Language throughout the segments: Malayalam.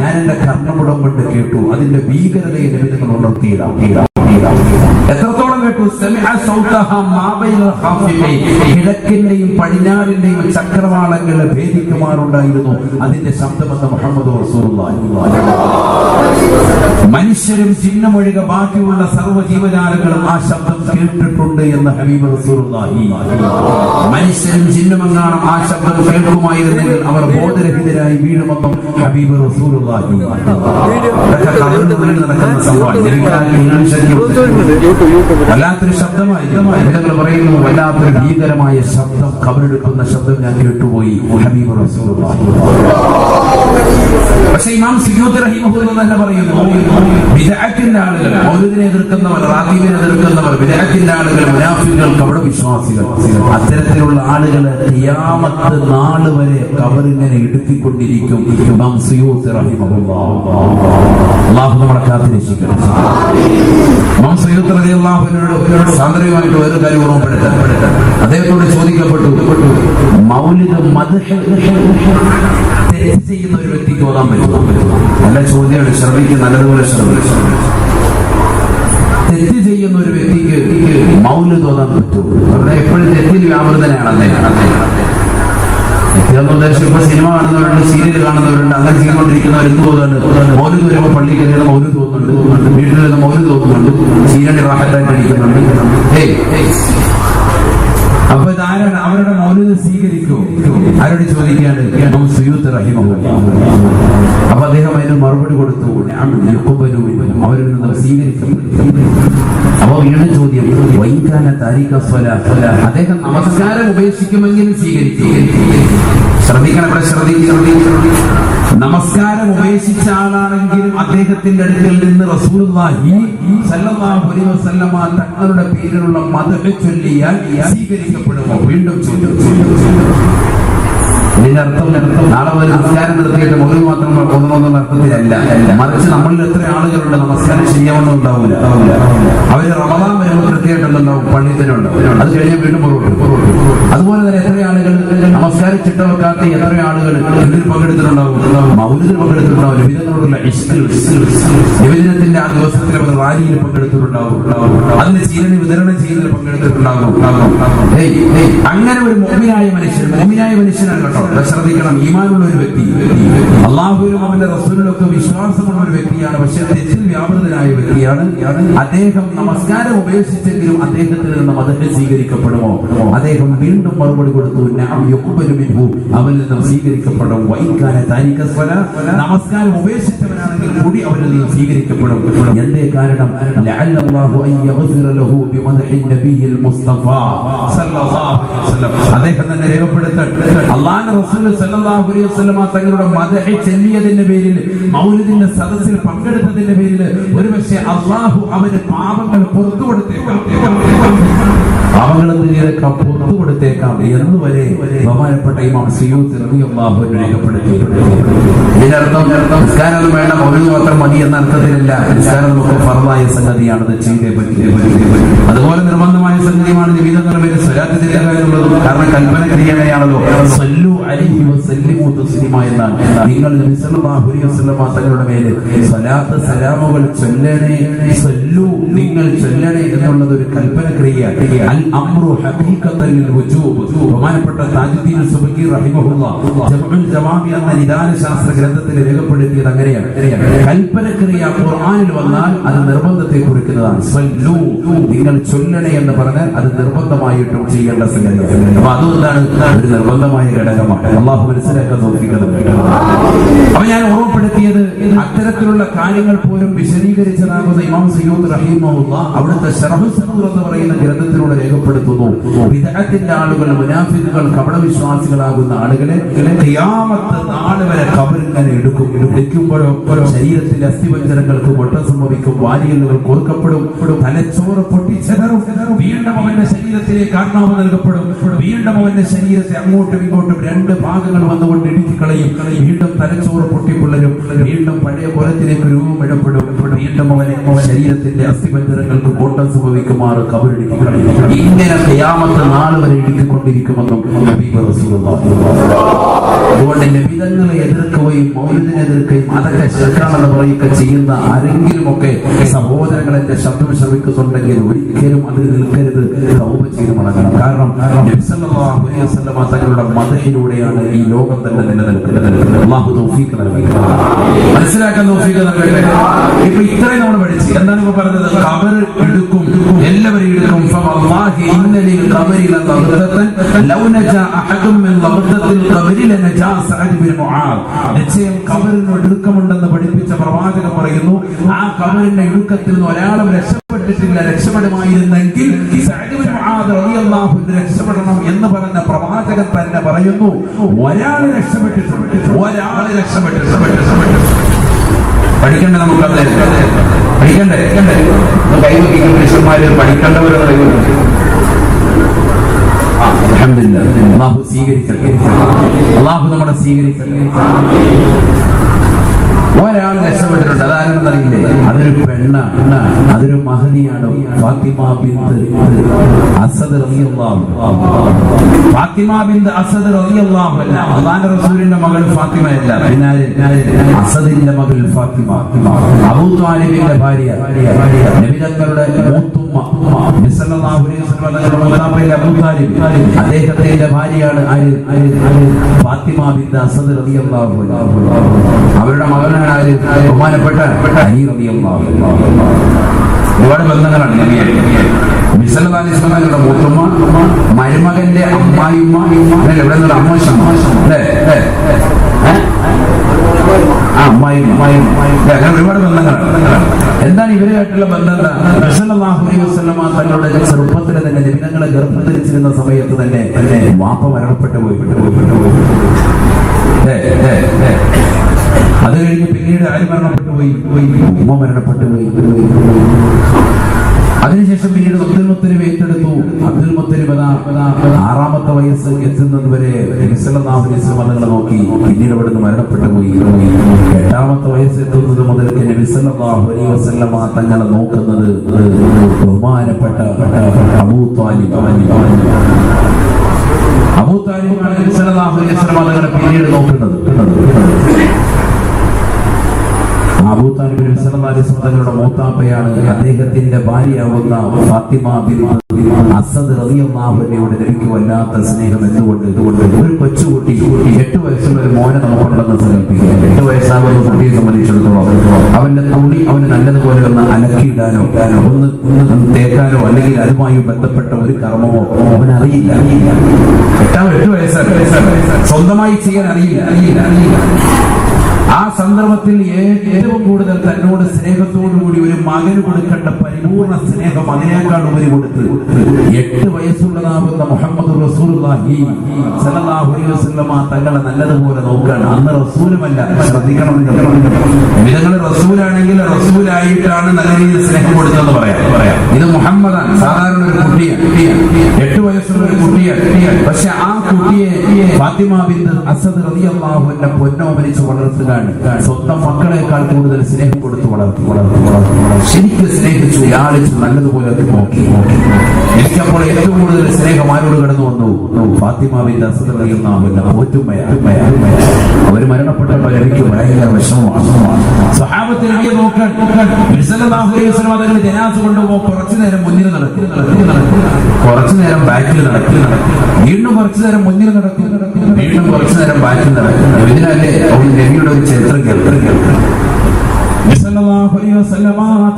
ഞാൻ എന്റെ കർണമുടം കൊണ്ട് കേട്ടു. അതിന്റെ ഭീകരതയെ നിങ്ങൾ ഉണർത്തിയിടാം. എത്രത്തോളം കേട്ടു? കിഴക്കിന്റെയും പടിഞ്ഞാറിന്റെയും ചക്രവാളങ്ങളെ ഭേദിക്കുമാറുണ്ടായിരുന്നു അതിന്റെ ശബ്ദമെന്ന് മുഹമ്മദ് റസൂലുള്ളാഹി. മനുഷ്യരും ചിഹ്നമൊഴികെ ബാക്കിയുള്ള സർവ്വ ജീവജാലങ്ങളും ആ ശബ്ദം കേട്ടിട്ടുണ്ട് എന്ന് ഹബീബ് റസൂലുള്ളാഹി. മനുഷ്യരും ചിഹ്നമെങ്ങാനും ആ ശബ്ദം കേൾക്കുമായിരുന്നെങ്കിൽ അവർ ബോധരഹിതരായി വീഴുമെന്നും ഹബീബ് റസൂലുള്ളാഹി. നടക്കുന്ന സംഭവം വല്ലാത്തൊരു ശബ്ദമായി നിങ്ങൾ പറയുന്നു. വല്ലാത്തൊരു ഭീകരമായ ശബ്ദം, ഖബറെടുക്കുന്ന ശബ്ദം ഞാൻ കേട്ടുപോയി ഹബീബ് റസൂലുള്ളാഹി. പക്ഷേ ഇമാം സുയൂത്തി റഹിമഹുല്ലാഹ് തന്നെ പറയുന്നു, ബിദ്അത്തിന്റെ ആളുകൾ, മൗലിദിനെ എതിർക്കുന്നവർ, റാഗീബിനെ എതിർക്കുന്നവർ, ബിദ്അത്തിന്റെ ആളുകൾ, മുനാഫിഖുകൾ, കപട വിശ്വാസികൾ, അത്തരത്തിലുള്ള ആളുകളെ ഖിയാമത്ത് നാൾ വരെ ഖബറിങ്ങനെ ഇടുക്കിക്കൊണ്ടിരിക്കും. ഇമാം സുയൂത്തി റഹിമഹുല്ലാഹ്. അല്ലാഹു നമ്മളെ കാത്തുരക്ഷിക്കട്ടെ. ഇമാം സുയൂത്തി റളിയല്ലാഹു അൻഹുവിനോട് സാന്ദർഭികമായിട്ട് ഒരു കാര്യം ഓർമ്മപ്പെടുത്താൻ അദ്ദേഹത്തോട് ചോദിക്കപ്പെട്ടു, മൗലിദ് മദ്ഹ് തെറ്റ് ചെയ്യുന്ന ഒരു വ്യക്തിക്ക് ഓതാൻ പറ്റുമോ? നല്ല ചോദ്യമാണ്, ശ്രമിക്കും, നല്ലതുപോലെ ശ്രമിക്കും. തെറ്റ് ചെയ്യുന്ന ഒരു വ്യക്തിക്ക് മൗലിദ് ഓതാൻ പറ്റുമോ? അവിടെ എപ്പോഴും തെറ്റിൽ വ്യാപൃതനാണ് ഉദ്ദേശം. ഇപ്പൊ സിനിമ കാണുന്നവരുണ്ട്, സീരിയൽ കാണുന്നവരുണ്ട്, അങ്ങനെ ചെയ്തുകൊണ്ടിരിക്കുന്നവർ എന്ത് തോന്നുന്നുണ്ട്? മൗലിദ് വരുമ്പോൾ പള്ളിക്ക് കയറുന്ന മൗലിദ് തോന്നുന്നുണ്ട്, വീട്ടിൽ നിന്ന് മൗലിദ് തോന്നുന്നുണ്ട്, സീരിയൽ റാഹത്തായിട്ട് അടിക്കുന്നുണ്ട്. അപ്പൊ ഇതാരാണ്? അവരുടെ മൗലിദ് സ്വീകരിക്കും. ആരോട് ചോദിക്കാണ്ട്? ഇമാം സുയൂത്തി റഹിമഹുല്ലാഹ്. അപ്പൊ അദ്ദേഹം അതിന് മറുപടി കൊടുത്തു, അവരിൽ നിന്ന് സ്വീകരിക്കും. അപ്പൊ വീണ്ടും ചോദ്യം, അദ്ദേഹം നമസ്കാരം ഉപേക്ഷിക്കുമെങ്കിലും സ്വീകരിക്കും. ശ്രദ്ധിക്കണം, ഇവിടെ ശ്രദ്ധിക്കും. നമസ്കാരം ഉപേക്ഷിച്ച ആളാണെങ്കിലും അദ്ദേഹത്തിന്റെ അടുക്കൽ നിന്ന് റസൂലുള്ളാഹി സ്വല്ലല്ലാഹു അലൈഹി വസല്ലമ തങ്ങളുടെ പേരിലുള്ള മദ്ഹ് ചൊല്ലിയാൽ സ്വീകരിക്കപ്പെടുമോ? വീണ്ടും ഇതിന്റെ അർത്ഥം നാളെ മുതൽ നമസ്കാരം നിർത്തിയിട്ട് മുകളിൽ മാത്രം ഒന്നുമെന്നുള്ള അർത്ഥത്തിലല്ല. മറിച്ച് നമ്മളിൽ എത്ര ആളുകളുണ്ട് നമസ്കാരം ചെയ്യാമെന്നും ഉണ്ടാവില്ല. അവര് റമദാൻ വരുമ്പോൾ കൃത്യമായിട്ടുണ്ടാവും, പള്ളിയിൽ തന്നെ ഉണ്ടാവും, അത് കഴിഞ്ഞാൽ വീണ്ടും പുറകോട്ട്. അതുപോലെ തന്നെ എത്ര ആളുകൾ നമസ്കാരം ചിട്ട വെക്കാത്ത എത്ര ആളുകൾ ഇതിൽ പങ്കെടുത്തിട്ടുണ്ടാവും, മൗലിദിൽ പങ്കെടുത്തിട്ടുണ്ടാവും, നിബിധങ്ങളോടുള്ള നിബിധനത്തിന്റെ ആ ദിവസത്തിൽ അവർ റാലിയിൽ പങ്കെടുത്തിട്ടുണ്ടാവും, അതിന് ചീരണി വിതരണം ചെയ്യുന്നതിൽ പങ്കെടുത്തിട്ടുണ്ടാകും. അങ്ങനെ ഒരു മോമിനായ മനുഷ്യനാണ് കേട്ടോ. ശ്രദ്ധിക്കണം, ഈമാനുള്ള ഒരു വ്യക്തി, അള്ളാഹുവിലും അവന്റെ റസൂലിലൊക്കെ വിശ്വാസമുള്ള ഒരു വ്യക്തിയാണ്, പക്ഷെ തെറ്റിൽ വ്യാപൃതനായ വ്യക്തിയാണ് അദ്ദേഹം. നമസ്കാരം ഉപേക്ഷിച്ചെങ്കിലും അദ്ദേഹത്തിൽ നിന്ന് മദ്ഹ് സ്വീകരിക്കപ്പെടുമോ? അദ്ദേഹം വീണ്ടും മറുപടി കൊടുത്തു, അവനിൽ നിന്നും സ്വീകരിക്കപ്പെടും. നമസ്കാരം ഉപേക്ഷിച്ചവനാണെങ്കിൽ കൂടി അവനിൽ നിന്ന് സ്വീകരിക്കപ്പെടും. എന്തേ കാരണം? അദ്ദേഹം തന്നെ രേഖപ്പെടുത്തട്ടെ, അല്ലാഹുവിന്റെ റസൂൽ സല്ലല്ലാഹു അലൈഹി വസല്ലമ തങ്ങളുടെ മദ്ഹ് ചൊല്ലിയതിന്റെ പേരിൽ, മൗലിദിന്റെ സദസ്സിൽ പങ്കെടുത്തതിന്റെ പേരിൽ ഒരുപക്ഷെ അല്ലാഹു അവന് പാപങ്ങൾ പുറത്തു കൊടുത്തേക്കാം എന്ന് വരെ ബഹുമാനപ്പെട്ട ഇമാം സുയൂത്തി റളിയല്ലാഹു അൻഹു രേഖപ്പെടുത്തി. ഇതിനർത്ഥം നിസ്കാരം വേണ്ട, മൗലിദ് മാത്രം മതി എന്ന അർത്ഥത്തിലല്ല. നിസ്കാരം നമുക്ക് ഫർദായ സംഗതിയാണത്, ചെയ്തേ പറ്റി. അതുപോലെ നിർബന്ധമായ സംഗതിയാണ് നിബിധങ്ങളുടെ പേര് സ്വലാത്ത് ചെല്ലുക എന്നുള്ളത്. കാരണം കൽപ്പന ക്രിയയാണല്ലോ, സല്ലു അലൈഹി വസല്ലിമു തസ്ലീമാ എന്നാണ്. നിങ്ങൾ നബി സല്ലല്ലാഹു അലൈഹി വസല്ലമ തങ്ങളുടെ മേലെ സ്വലാത്ത് സലാമുകൾ ചൊല്ലണേ, സല്ലു നിങ്ങൾ ചൊല്ലണേ എന്നുള്ളത് ഒരു കൽപ്പന ക്രിയയാണ്. അൽ അംറു ഹഖീഖത്തൻ ലിൽ വുജൂബ്. ബഹുമാനപ്പെട്ട താജുദ്ദീൻ സുബ്കി റഹിമഹുല്ലാഹ് ജംഉൽ ജവാമി എന്ന നിദാന ശാസ്ത്ര ഗ്രന്ഥത്തിൽ രേഖപ്പെടുത്തിയത് അങ്ങനെയാണ്. കൽപ്പന ക്രിയ ഖുർആനിൽ വന്നാൽ അത് നിർബന്ധത്തെ കുറിക്കുന്നതാണ്. സല്ലു നിങ്ങൾ ചൊല്ലണേ എന്ന് പറഞ്ഞാൽ അത് നിർബന്ധമായിട്ടും ചെയ്യേണ്ട സംഗതിയാണ്. അപ്പൊ അതുകൊണ്ടാണ് ഒരു നിർബന്ധമായ ഘടകമാണ്. അള്ളാഹു മനസ്സിലാക്കാൻ നോക്കിക്കുന്നത്. അപ്പൊ ഞാൻ ഓർമ്മപ്പെടുത്തിയത് അത്തരത്തിലുള്ള കാര്യങ്ങൾ പോലും വിശദീകരിച്ചതാകുന്ന ഇമാം സുയൂത്തി റഹിമഹുല്ലാഹ് അവിടുത്തെ ശറഹ് സദൂർ എന്ന് പറയുന്ന ഗ്രന്ഥത്തിലൂടെ രേഖപ്പെടുത്തുന്നു. ബിദ്അത്തിന്റെ ആളുകൾ, മുനാഫിഖുകൾ, കപടവിശ്വാസികളാകുന്ന ആളുകളെ ഖിയാമത്ത് നാൾ വരെ ഖബറിങ്ങനെ എടുക്കുമ്പോഴോ ശരീരത്തിലെ അസ്ഥിപഞ്ജരങ്ങൾക്ക് പൊട്ടം സംഭവിക്കും, വാരിയലുകൾ കോർക്കപ്പെടും, തലച്ചോറ് പൊട്ടിച്ചെതറും, വീണ്ടും അവന്റെ ശരീരത്തിലേക്ക് ആത്മാവ് നൽകപ്പെടും, വീണ്ടും അവന്റെ ശരീരത്തെ അങ്ങോട്ടും ഇങ്ങോട്ടും രണ്ട് ഭാഗങ്ങൾ വന്നുകൊണ്ട് ഇടുക്കിക്കളയും, വീണ്ടും തലച്ചോറ് പൊട്ടിപ്പിള്ളരും, വീണ്ടും പഴയ കോലത്തിലേക്ക് രൂപം ഇടപെടും, വീണ്ടും അവനെ ശരീരത്തിന്റെ അസ്ഥിപഞ്ജരങ്ങൾക്ക് കോട്ടം സംഭവിക്കുമാറ് ഖബറിടിക്കുകയും ഇങ്ങനെ ഖിയാമത്ത് നാൾ വരെ ഇടുക്കിക്കൊണ്ടിരിക്കുമെന്നും നബി റസൂലുള്ളാഹി അതുകൊണ്ട് നബിതങ്ങളെ എതിർക്കുകയും മൗലിദിനെ എതിർക്കുകയും അതൊക്കെ ശിർക്കാണെന്ന് പറയുക ചെയ്യുന്ന ആരെങ്കിലുമൊക്കെ സഹോദരങ്ങൾ എന്റെ ശബ്ദം ശ്രമിക്കുന്നുണ്ടെങ്കിൽ ഒരിക്കലും അതിൽ നിൽക്കരുത്, തൗബ ചെയ്ത് മടങ്ങണം. കാരണം നബി സല്ലല്ലാഹു അലൈഹി വസല്ലം തങ്ങളുടെ മദഹിലൂടെയാണ് ഈ ലോകം തന്നെ നിലനിൽക്കുന്നത്. അല്ലാഹു തൗഫീഖ് നൽകട്ടെ, മനസ്സിലാക്കാൻ തൗഫീഖ് നൽകട്ടെ. ഇപ്പൊ ഇത്രയും നമ്മൾ പഠിച്ചു. എന്താണ് ഇപ്പൊ പറഞ്ഞത്? ഖബർ എടുക്കും, എല്ലാവരും എടുക്കും. ഫവല്ലാഹി ഇന്നലിൽ ഖബരി ലഖബറതൻ ലൗ നജാ അഹദും മിൻ ലഖബറത്തിൽ ഖബരി ലനജാ സഅദ് ബിൻ മുആദ്. നിശ്ചയം ഖബറിന് ഇടുക്കമുണ്ടെന്ന് പഠിപ്പിച്ച പ്രവാചകൻ പറയുന്നു, ആ ഖബറിന്റെ ഇടുക്കത്തിൽ നിന്ന് ഒരാളും രക്ഷപ്പെട്ടിട്ടില്ല. രക്ഷപ്പെടുമായിരുന്നെങ്കിൽ സഅദ് ബിൻ മുആദ് റളിയല്ലാഹു അൻഹു രക്ഷപ്പെടണം എന്ന് പറഞ്ഞ പ്രവാചകൻ തന്നെ പറയുന്നു, ഒരാൾ രക്ഷപ്പെട്ടിട്ടുണ്ട്, ഒരാൾ രക്ഷപ്പെട്ടിട്ടുണ്ട്. പഠിക്കണ്ടേ? നമുക്കത് പഠിക്കണ്ടേ? കൈവയ്ക്കുന്ന പുരുഷന്മാര് പഠിക്കേണ്ടവരെന്ന് കൈവയ്ക്കും. അൽഹംദുലില്ലാഹ്, അല്ലാഹു സ്വീകരിക്കട്ടെ, അല്ലാഹു നമ്മളെ സ്വീകരിക്കട്ടെ. ഒരാൾ രക്ഷപ്പെട്ടിട്ടുണ്ട്. അതാരെന്നറിയില്ലേ? അതൊരു പെണ്ണാണ്, അതൊരു മഹദിയാണ്. ഫാത്തിമ ബിൻത് അസദ് റളിയല്ലാഹു അൻഹ. ഫാത്തിമ ബിൻത് അസദ് റളിയല്ലാഹു അൻഹ അല്ലാഹുവിന്റെ റസൂലിന്റെ മകൾ ഫാത്തിമയല്ല, പിന്നെ അസദിന്റെ മകൾ ഫാത്തിമ, അബൂ ത്വാലിബിന്റെ ഭാര്യ, നബി തങ്ങളുടെ മൂത്തുമ്മ, നബി സല്ലല്ലാഹു അലൈഹി വസല്ലം തങ്ങളുടെ അബൂ ത്വാലിബ്, അദ്ദേഹത്തിന്റെ ഭാര്യയാണ് ഫാത്തിമ ബിൻത് അസദ് റളിയല്ലാഹു അൻഹ. അവരുടെ മകനാണ് ബഹുമാനപ്പെട്ട അലി റളിയല്ലാഹു അൻഹു. ഒരുപാട് ബന്ധങ്ങളാണ്. നബി സല്ലല്ലാഹു അലൈഹി വസല്ലമയുടെ മൂത്തുമ്മ, മരുമകന്റെ അമ്മായിമ്മ, എവിടെ നിന്നുള്ള അമ്മോശം അല്ലേ? അങ്ങനെ ഒരുപാട് ബന്ധങ്ങളാണ്. എന്താണ് ഇവരുമായിട്ടുള്ള ബന്ധം? നബി സല്ലല്ലാഹു അലൈഹി വസല്ലമ തങ്ങളുടെ ചെറുപ്പത്തിൽ തന്നെ നബിതങ്ങളെ ഗർഭധരിച്ചിരുന്ന സമയത്ത് തന്നെ വാപ്പ മരണപ്പെട്ടു പോയി. അത് കഴിഞ്ഞ് പിന്നീട് ആര് മരണപ്പെട്ടു പോയി? ഉമ്മ മരണപ്പെട്ടു പോയി. അതിനുശേഷം പിന്നീട് അബ്ദുൽ മുത്തലിബ് ഏറ്റെടുത്തു. അബ്ദുൽ മുത്തലിബ് 6ാമത്തെ വയസ്സ് എത്തുന്നത് വരെ നബി സല്ലല്ലാഹു അലൈഹി വസല്ലം തങ്ങളെ നോക്കി. പിന്നീട് അവിടുന്ന് മരണപ്പെട്ടു പോയി. 8ാമത്തെ വയസ്സ് എത്തുന്നത് മുതൽ നബി സല്ലല്ലാഹു അലൈഹി വസല്ലം തങ്ങളെ നോക്കുന്നത് ബഹുമാനപ്പെട്ട അബൂ ത്വാലിബ്. അബൂ ത്വാലിബാണ് നബി സല്ലല്ലാഹു അലൈഹി വസല്ലം തങ്ങളെ പിന്നീട് നോക്കുന്നത്. അബൂ താലിബ് നബി സല്ലല്ലാഹു അലൈഹി വസല്ലം തങ്ങളുടെ മൂത്താപ്പയാണ്. അദ്ദേഹത്തിന്റെ ഭാര്യയാവുന്ന ഫാത്തിമ ബിൻത് അസദ് റളിയല്ലാഹു അൻഹയോട് നബിക്ക് വല്ലാത്ത സ്നേഹം. എന്തുകൊണ്ട്? ഒരു കൊച്ചുകുട്ടി 8 വയസ്സുള്ള ഒരു മോനെ നമുക്കുണ്ടെന്ന് സങ്കല്പിക്കുക. 8 വയസ്സാകുന്ന കുട്ടിയെ സംബന്ധിച്ചിടത്തോളം അവന്റെ തുണി അവന് നല്ലതുപോലെ ഒന്ന് അലക്കിയിടാനോ ഒന്ന് തേക്കാനോ അല്ലെങ്കിൽ അതുമായി ബന്ധപ്പെട്ട ഒരു കർമ്മമോ അവനറിയില്ല. 8 വയസ്സാണ്, സ്വന്തമായി ചെയ്യാൻ അറിയില്ല. ആ സന്ദർഭത്തിൽ ഏറ്റവും കൂടുതൽ തന്നോട് സ്നേഹത്തോടുകൂടി ഒരു മകന് കൊടുക്കേണ്ട പരിപൂർണ സ്നേഹം അതിനേക്കാൾ ഉപരി കൊടുത്ത് 8 വയസ്സുള്ളതാകുന്ന മുഹമ്മദ് റസൂലുള്ളാഹി സ്വല്ലല്ലാഹു അലൈഹി വസല്ലമ തങ്ങളെ നല്ലതുപോലെ നോക്കുകയാണ്. അന്ന് റസൂലുമല്ല, ശ്രദ്ധിക്കണം. നിങ്ങൾ റസൂലാണെങ്കിൽ റസൂലായിട്ടാണ് നല്ല രീതിയിൽ സ്നേഹം കൊടുത്തതെന്ന് പറയാം. ഇത് മുഹമ്മദാണ്, സാധാരണ ഒരു കുട്ടിയാണ്, 8 വയസ്സുള്ള ഒരു കുട്ടിയാണ്. പക്ഷെ ആ കുട്ടിയെ ഫാത്തിമ ബിൻത് അസദ് റളിയല്ലാഹു അൻഹ പൊന്നോമനിച്ച് വളർത്തുക, സ്വന്തം മക്കളെക്കാൾ കൂടുതൽ സ്നേഹം കൊടുത്ത് വളർത്തി. ശരിക്കും സ്നേഹിച്ചു, ലാളിച്ചു, നല്ലതുപോലെ നോക്കി. എനിക്കപ്പോൾ ഏറ്റവും കൂടുതൽ സ്നേഹം ആരോട് കടന്നു വന്നു? ഫാത്തിമ ബിൻത് അസദ് റളിയല്ലാഹു അൻഹ പോറ്റുമ്മയാണ്. അവർ മരണപ്പെട്ടപ്പോൾ എനിക്ക് ഭയങ്കര വിഷമമാണ്. സ്വഹാബത്ത് എനിക്ക് നോക്കാൻ നബി സല്ലല്ലാഹു അലൈഹി വസല്ലം തങ്ങളുടെ ജനാസ കൊണ്ടുപോകുമ്പോൾ കുറച്ചു നേരം മുന്നിൽ നടക്കും, കുറച്ചു നേരം ബാക്കിൽ നടക്കും, വീണ്ടും കുറച്ചു നേരം മുന്നിൽ നടക്കും, വീണ്ടും കുറച്ചു നേരം ബാക്കിൽ നടക്കും. ഇതിനല്ലേ അവർ നബിയുടെ ഒരു ചരിത്രം കേൾക്കണം.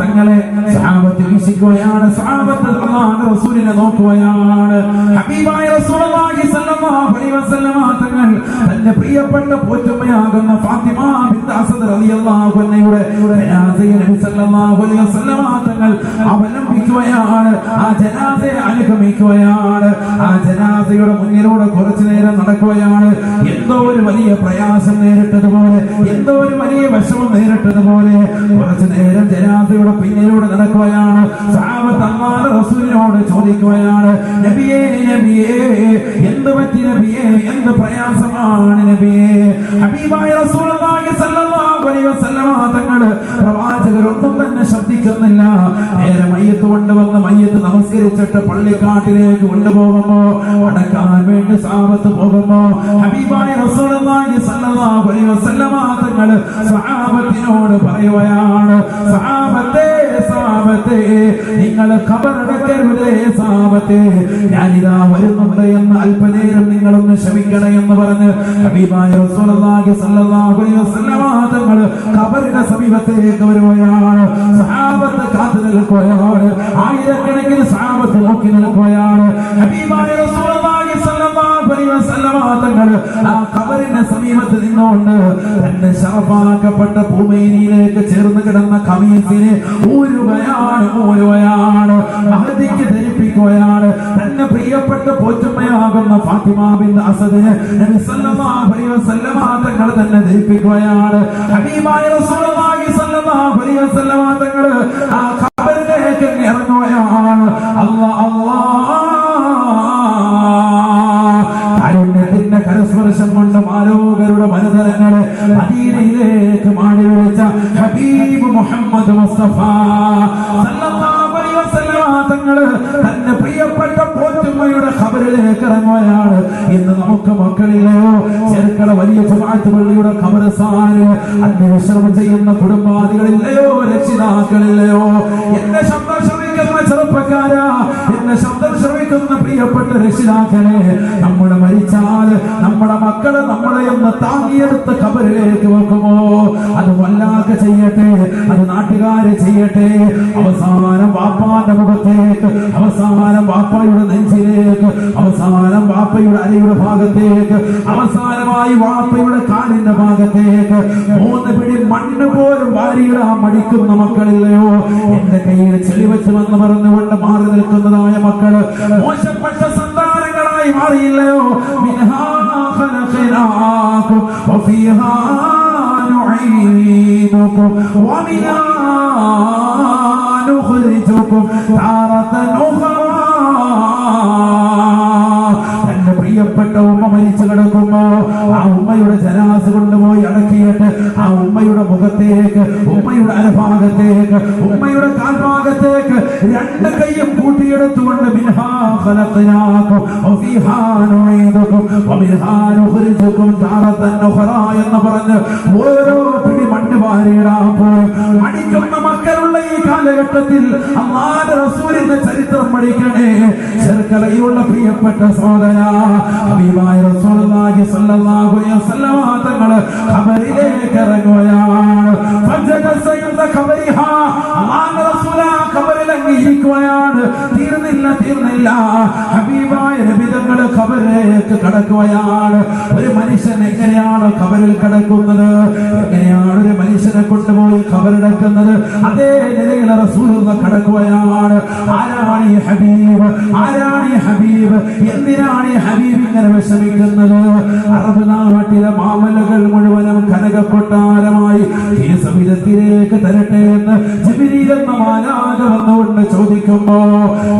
തങ്ങളെ സഹാബത്ത് വീക്ഷിക്കുകയാണ്, സഹാബത്ത് അല്ലാഹുവിന്റെ റസൂലിനെ നോക്കുകയാണ്. ഹബീബായ റസൂലുള്ളാഹി സ്വല്ലല്ലാഹു അലൈഹി വസല്ലം തങ്ങൾ തന്റെ പ്രിയപ്പെട്ട പോറ്റുമ്മയാകുന്ന ഫാത്തിമ ബിൻത് അസദ് റളിയല്ലാഹു അൻഹയുടെ ജനാസയെ നബി സല്ലല്ലാഹു അലൈഹി വസല്ലം തങ്ങൾ അവലംബിക്കുകയാണ്. ആ ജനാസയെ അനുഗമിക്കുകയാണ്. ആ ജനാസയുടെ മുന്നിലൂടെ കുറച്ചു നേരം നടക്കുകയാണ്. എന്തോ ഒരു വലിയ പ്രയാസം നേരിട്ടതുപോലെ, എന്തോ ഒരു വലിയ വിഷമം നേരിട്ടതുപോലെ കുറച്ചു നേരം ജനാസയുടെ പിന്നിലൂടെ നടക്കുകയാണ്. സഹാബത്ത് അല്ലാഹുവിന്റെ റസൂലിനോട് ചോദിക്കുകയാണ്, നബിയേ നബിയേ, എന്ത് പറ്റി നബിയേ, എന്ത് പ്രയാസമാണ് നബിയേ? ഹബീബായ റസൂലുള്ളാഹി സ്വല്ലല്ലാഹു അലൈഹി വസല്ലം തങ്ങൾ പ്രവാചകരൊന്നും തന്നെ ശബ്ദിക്കുക ശ്രദ്ധിക്കുന്നില്ല. നേരെ മയ്യത്ത് കൊണ്ടുവന്ന് മയ്യത്ത് നമസ്കരിച്ചിട്ട് പള്ളിക്കാട്ടിലേക്ക് കൊണ്ടുപോകുമ്പോ അടക്കാൻ വേണ്ടി സഹാബത്ത് പോകുമ്പോ ഹബീബായ റസൂലുള്ളാഹി സ്വല്ലല്ലാഹു അലൈഹി വസല്ലമ തങ്ങൾ സഹാബത്തിനോട് പറയുകയാണ്, സഹാബത്തേ നിങ്ങൾ ഖബറടക്കരുതേ സഹാബത്തേ, ഞാനിതാ വരുന്നുണ്ട് എന്ന് അല്പനേരം നിങ്ങളൊന്ന് ക്ഷമിക്കണേ എന്ന് പറഞ്ഞ് ഹബീബായ റസൂലുള്ളാഹി സ്വല്ലല്ലാഹു അലൈഹി വസല്ലമ തങ്ങൾ ഖബറിന്റെ സമീപത്തേക്ക് വരുകയാണ്. സഹാബത്ത് കാത്തു നിൽക്കുകയാണ്. ആയിരക്കണക്കിന് സഹാബത്ത് നോക്കി നിൽക്കുകയാണ്. ഹബീബായ റസൂലുള്ളാഹി സ്വല്ലല്ലാഹു അലൈഹി വസല്ലമ തങ്ങൾ ആ ഖബറിന്റെ സമീപത്ത് നിന്നുകൊണ്ട് തന്റെ ശറഫാക്കപ്പെട്ട ഭൂമിയിലേക്ക് ചേർന്ന് കിടന്ന ഖമീസിനെ ഊരുകയാണ്. മഹദിക്ക് ധരിപ്പിക്കുകയാണ്. തന്നെ പ്രിയപ്പെട്ട പോറ്റുമ്മയാകുന്ന ഫാത്തിമ ബിൻത് അസദിനെ നബി സല്ലല്ലാഹു അലൈഹി വസല്ലമ തങ്ങൾ തന്നെ ധരിപ്പിക്കുകയാണ്. ഹബീബായ റസൂലുള്ളാഹി സ്വല്ലല്ലാഹു അലൈഹി വസല്ലമ തങ്ങൾ ആ ഖബറിലേക്ക് ഇറങ്ങുകയാണ്. കാരുണ്യത്തിന്റെ കരസ്പർശം കൊണ്ട് മാലോകരുടെ മനതലങ്ങളെ മദീനയിലേക്ക് മാടി വിളിച്ച ഹബീബ് മുഹമ്മദ് മുസ്തഫ സല്ലല്ലാഹു അലൈഹി വസല്ലമ തങ്ങള് തന്റെ പ്രിയപ്പെട്ട പോറ്റുമ്മയുടെ ഖബറിലേക്ക് ഇറങ്ങുകയാണ്. ഇന്ന് നമുക്ക് മക്കളില്ലയോ? ചെറുക്കള വലിയ ജമാഅത്ത് പള്ളിയുടെ ഖബർസ്ഥാനിൽ അന്വേഷണം ചെയ്യുന്ന കുടുംബാദികളില്ലയോ? രക്ഷിതാക്കളില്ലയോ? എന്നെ ശബ്ദം ശ്രമിക്കുന്ന ചെറുപ്പക്കാരാ, എന്നെ ശബ്ദം ശ്രമിക്കുന്ന പ്രിയപ്പെട്ട രക്ഷിതാക്കളെ, നമ്മുടെ മരിച്ചാൽ നമ്മുടെ മക്കളെ നമ്മളെ ഒന്ന് താങ്ങിയെടുത്ത് ഖബറിലേക്ക് വെക്കുമോ? അത് വല്ലാതെ ചെയ്യട്ടെ, അത് നാട്ടുകാര് ചെയ്യട്ടെ. അവസാനം വാപ്പാന്റെ മുഖത്തേക്ക്, അവസാനം വാപ്പയുടെ നെഞ്ചിലേക്ക്, അവസാനം വാപ്പയുടെ അരയുടെ ഭാഗത്തേക്ക്, അവസാനമായി വാപ്പയുടെ കാലിന്റെ ഭാഗത്തേക്ക് 3 പിടി മണ്ണ് പോലും വാരിയിടാൻ മടിക്കുന്ന മക്കളില്ലയോ? എന്റെ കയ്യിൽ ചെളി വെച്ചുവെന്ന് പറഞ്ഞുകൊണ്ട് മാറി നിൽക്കുന്നതായ മക്കള് മോശപ്പെട്ട സന്താനങ്ങളായി മാറിയില്ലയോ? മിൻഹാ ഖലഖനാകും വഫീഹാ നുഈദുകും വമിനാ നുഖ്രിജുകും താറതൻ ഉഖ്റാ. തന്റെ പ്രിയപ്പെട്ട ഉമ്മ മരിച്ചു കിടക്കുമ്പോ ആ ഉമ്മയുടെ ജനാസ കൊണ്ടുപോയി അടക്കിയിട്ട് ആ ഉമ്മയുടെ മുഖത്തേക്ക്, ഉമ്മയുടെ അരഭാഗത്തേക്ക്, ഉമ്മയുടെ കാൽഭാഗത്തേക്ക് 2 കൈയും കൂട്ടിയെടുത്തുകൊണ്ട് മിൻഹാ ഖലഖനാകും വഫീഹാ നുഈദുകും വമിൻഹാ നുഖ്രിജുകും താറതൻ ഉഖ്റാ എന്ന് പറഞ്ഞ് ഓരോ പിടി മണ്ണ് വാരിയിടാൻ പോയി മടിക്കുന്ന മക്കളുള്ള ഈ കാലഘട്ടത്തിൽ അല്ലാഹുവിന്റെ റസൂലിന്റെ ചരിത്രം പഠിക്കണേ. ചെറുക്കലയുള്ള പ്രിയപ്പെട്ട സഹോദരാ, ഹബീബായ റസൂലുള്ളാഹി സ്വല്ലല്ലാഹു അലൈഹി വസല്ലമ തങ്ങൾ ഖബറിലേക്ക് ഇറങ്ങുകയാണ്. ഫജലസ ഖബറിഹാ, അല്ലാഹുവിന്റെ റസൂൽ ഖബറിൽ ഇരിക്കുകയാണ്. തീർന്നില്ല. ഹബീബായ നബി തങ്ങൾ ഖബറിലേക്ക് കടക്കുകയാണ്. ഒരു മനുഷ്യൻ എങ്ങനെയാണ് ഖബറിൽ കടക്കുന്നത്? എങ്ങനെയാണ് ഒരു മനുഷ്യനെ കൊണ്ടുപോയി ഖബറടക്കുന്നത്? അതേ നിലയിൽ റസൂലുള്ളാഹി കടക്കുകയാണ്. ആരാണ് ഈ ഹബീബ്? ആരാണ് ഈ ഹബീബ്? എന്തിനാണ് ഈ ഹബീബ് ഇങ്ങനെ വിഷമിക്കുന്നത്? അറബ് നാട്ടിലെ മാമലകൾ മുഴുവനും കനകക്കൊട്ടാരമായി ഈ സമിതത്തിലേക്ക് തരട്ടെ എന്ന് ജിബ്രീൽ എന്ന മാലാഖ വന്നുകൊണ്ട് ചോദിക്കുമ്പോ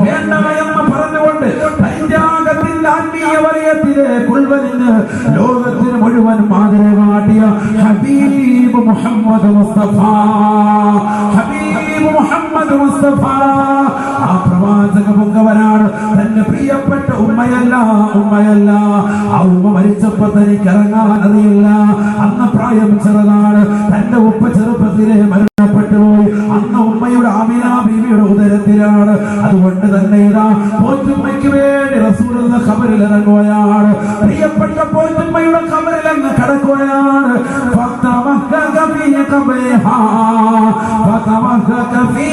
വേണ്ടവയെന്ന് പറഞ്ഞുകൊണ്ട് പരിത്യാഗത്തിന്റെ ആത്മീയ വലയത്തിലേക്ക് ഉൾവലിഞ്ഞ് ലോകത്തിന് മുഴുവൻ മാതൃക കാട്ടിയ ഹബീബ് മുഹമ്മദ് മുസ്തഫ, ഹബീബ് മുഹമ്മദ് മുസ്തഫ ആ പ്രവാചക പൊങ്കവനാണ്. തന്റെ പ്രിയപ്പെട്ട ഉമ്മയല്ല ആ ഉമ്മ മരിച്ചപ്പോ തനിക്ക് ഇറങ്ങാൻ അറിയില്ല. അന്ന് പ്രായം ചെറുതാണ്. തന്റെ ഉപ്പ ചെറുപ്പത്തിലെ മരണപ്പെട്ടു പോയി. അന്ന് ഉമ്മയുടെ ആമിന ബീവിയുടെ ഉദരത്തിലാണ്. അതുകൊണ്ട് തന്നെ ഇതാ പോറ്റുമ്മയ്ക്ക് വേണ്ടി റസൂലുള്ളാഹി ഖബറിൽ ഇറങ്ങുകയാണ്. പ്രിയപ്പെട്ട പോറ്റുമ്മയുടെ ഖബറിൽ അങ്ങ് കടക്കുകയാണ്. ഫതമഹക ഫീ ഖബരിഹാ, ഫതമഹക ഫീ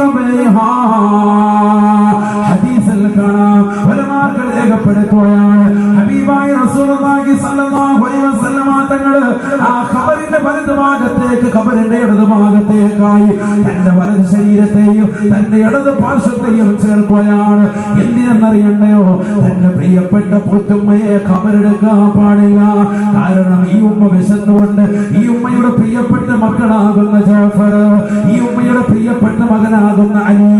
ഖബരിഹാ. ഹദീസിൽ കാണാം, ഉലമാക്കൾ രേഖപ്പെടുത്തുകയാണ്. ഹബീബായ റസൂലുള്ളാഹി സ്വല്ലല്ലാഹു അലൈഹി വസല്ലമ തങ്ങൾ ആ ഖബറിന്റെ വലതു ഭാഗത്തേക്ക്, ഖബറിന്റെ ഇടതു ഭാഗത്തേക്കായി തന്റെ വലതു ശരീരത്തെയും തന്റെ ഇടതു പാർശ്വത്തെയും ചേർക്കുകയാണ്. എന്തിനെന്നറിയണ്ടയോ? തന്റെ പ്രിയപ്പെട്ട പോറ്റുമ്മയെ ഖബറെടുക്കാൻ പാടില്ല. കാരണം ഈ ഉമ്മ വിശന്നുകൊണ്ട്, ഈ ഉമ്മയുടെ പ്രിയപ്പെട്ട മക്കളാകുന്ന ജാഫർ, ഈ ഉമ്മയുടെ പ്രിയപ്പെട്ട മകനാകുന്ന അലി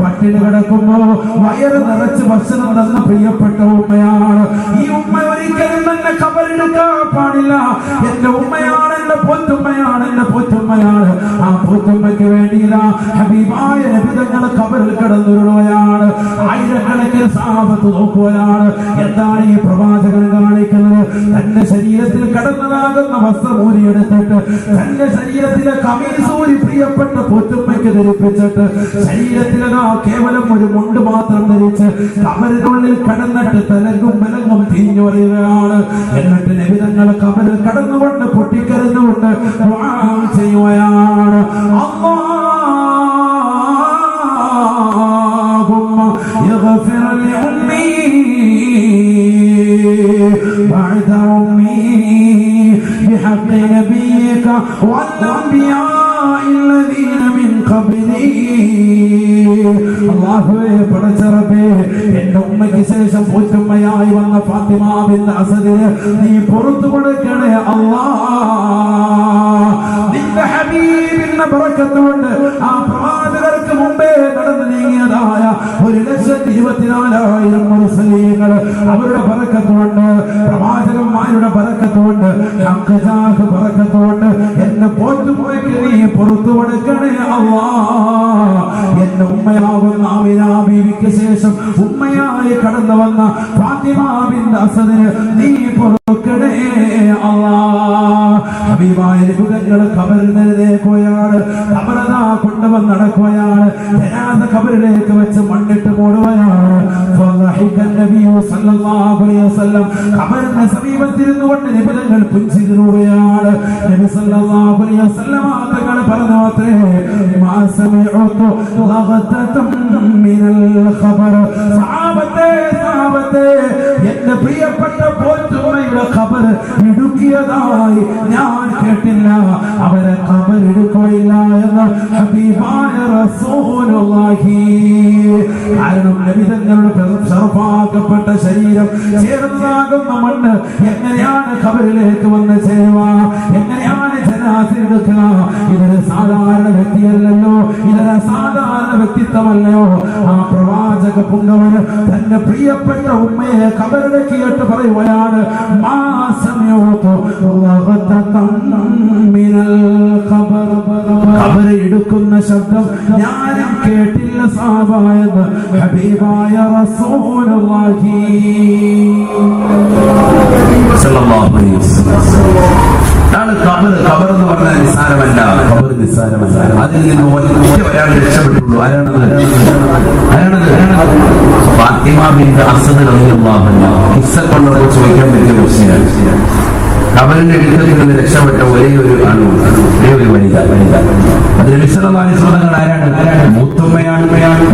പട്ടിണി കിടക്കുമ്പോ വയറ് നിറച്ച് ഭക്ഷണം തന്ന പ്രിയപ്പെട്ട ഉമ്മയാണ്. ഈ ഉമ്മ ഒരിക്കലും തന്നെ ഖബറെടുക്കാൻ പാടില്ല. എന്റെ ഉമ്മയാണ്, എന്റെ പോറ്റുമ്മയാണ്, എന്റെ പോറ്റുമ്മയാണ്. ആ പോറ്റുമ്മയ്ക്ക് വേണ്ടി വേണ്ടി ഹബീബായ നബി തങ്ങൾ ഖബറിൽ കിടന്നുരുളുകയാണ്. ആയിരക്കണക്കിന് സഹാബത്ത് നോക്കുകയാണ്. എന്താണ് ഈ പ്രവാചകൻ കാണിക്കുന്നത്? തന്റെ ശരീരത്തിൽ കടന്നതാകുന്ന വസ്ത്രമൂരിയെടുത്തിട്ട് തന്റെ ശരീരത്തിലെ കമീസൂരി പ്രിയപ്പെട്ട പൊറ്റുമ്മയ്ക്ക് ധരിപ്പിച്ചിട്ട് ശരീരത്തിലതാ കേവലം ഒരു മുണ്ട് മാത്രം ധരിച്ച് കബറിനുള്ളിൽ കടന്നിട്ട് തലങ്ങും ബലങ്ങും തിരിഞ്ഞു പറയുകയാണ്. എന്നിട്ട് നബി തങ്ങൾ കബറിൽ കടന്നുകൊണ്ട് പൊട്ടിക്കരഞ്ഞുകൊണ്ട് ദുആ ചെയ്യുകയാണ്. അല്ലാഹുമ്മ യഗ്ഫിർ ലി ഉമ്മി ബഅദ ഉമ്മി ബിഹഖ്ഖി നബിയിക വൽ-അൻബിയാഇ الذين من قبلي. അല്ലാഹുവേ, പടച്ച റബ്ബേ, എന്റെ ഉമ്മയ്ക്ക് ശേഷം പോറ്റുമ്മയായി വന്ന ഫാത്തിമ ബിൻത് അസദിന് നീ പുറത്തു കൊടുക്കണേ അല്ലാഹ്. നിന്റെ ഹബീബിന്റെ ബറക്കത്ത് കൊണ്ട് ആ പ്രവാചകർക്ക് മുമ്പേ നടന്നു നീങ്ങിയതായ 1,24,000 മുർസലീങ്ങൾ അവരുടെ ബറക്കത്ത് കൊണ്ട്, പ്രവാചകന്മാരുടെ ബറക്കത്ത് കൊണ്ട്, ഹഖ്ജാഹ് ബറക്കത്ത് കൊണ്ട് എന്നെ പോറ്റുമ്മയ്ക്ക് നീ പുറത്തു കൊടുക്കണേ അല്ലാഹ്. എന്റെ ഉമ്മയാകുന്ന ആമിന ബീവിക്ക് ശേഷം ഉമ്മയായി കടന്നു വന്ന ഫാത്തിമ ബിൻത് അസദിന് നീ പൊറുക്കണേ അല്ലാഹ്. ഹബീബായ നബിതങ്ങൾ ഖബറിൽ നിന്നേക്കുകയാണ്. ഖബറതാ കൊണ്ടുവന്ന് നടക്കുകയാണ്. ജനാസ ഖബറിലേക്ക് വെച്ച് മണ്ണിട്ട് മൂടുകയാണ്. ഫളഹിഖൻ നബിയു സല്ലല്ലാഹു അലൈഹി വസല്ലം ഖബറിന്റെ സമീപത്തിരുന്നു കൊണ്ട് നബിതങ്ങൾ പുഞ്ചിരിക്കുകയാണ്. നബി സല്ലല്ലാഹു അലൈഹി വസല്ലം തങ്ങൾ പറഞ്ഞു, അത്രേ മാ സമിഉതു ലഗതതൻ മിനൽ ഖബർ. സഹാബത്തെ, എന്റെ പ്രിയപ്പെട്ട പോറ്റുമ്മയുടെ ഖബർ ഇടുക്കിയതായി ഞാൻ കേട്ടില്ല. അവരെ ഖബർ ഇടുകയില്ല എന്ന് ഹബീബായ റസൂലുള്ളാഹി. കാരണം നബി തങ്ങളുടെ ശറഫാക്കപ്പെട്ട ശരീരം ചേർന്നതാകുന്ന മണ്ണ് എങ്ങനെയാണ് ഖബറിലേക്ക് വന്ന് ചേരുക? എങ്ങനെയാണ് ജനാസ എടുക്കുക? ഇതൊരു സാധാരണ വ്യക്തിയല്ലല്ലോ, ഇതൊരു സാധാരണ വ്യക്തിത്വമല്ലയോ. ആ പ്രവാചക പുങ്കവന് തന്റെ പ്രിയപ്പെട്ട ഉമ്മയെ ഖബറിടക്കിയിട്ട് പറയുകയാണ്, മാ സമയത്തു ലഗതതൻ മിനൽ ഖബർ. ഖബർ എടുക്കുന്ന ശബ്ദം ഞാനും കേട്ടില്ല സഹാബായെന്ന് ഹബീബായ റസൂലുള്ളാഹി സല്ലല്ലാഹു അലൈഹി വസല്ലം. ഖബർ എന്ന് പറഞ്ഞാൽ നിസ്സാരമല്ല. ഖബർ നിസ്സാരമല്ല. അതിൽ നിന്ന് ഒരാൾ രക്ഷപ്പെട്ടുള്ളൂ. ആരാണത്? ഫാത്തിമ ബിൻത് അസദ് റളിയല്ലാഹു അൻഹ. കിസ്സക്കൊണ്ടൊക്കെ ചോദിക്കാൻ പറ്റിയ ക്വസ്റ്റ്യനാണ്. ഖബറിന്റെ അടുക്കൽ നിന്ന് രക്ഷപ്പെട്ട ഒരേ ഒരു ആളുണ്ട്, ഒരേ ഒരു വനിത. അത് നബി സല്ലല്ലാഹു അലൈഹി വസല്ലം ആരാണ്? മൂത്തുമ്മയാണ്.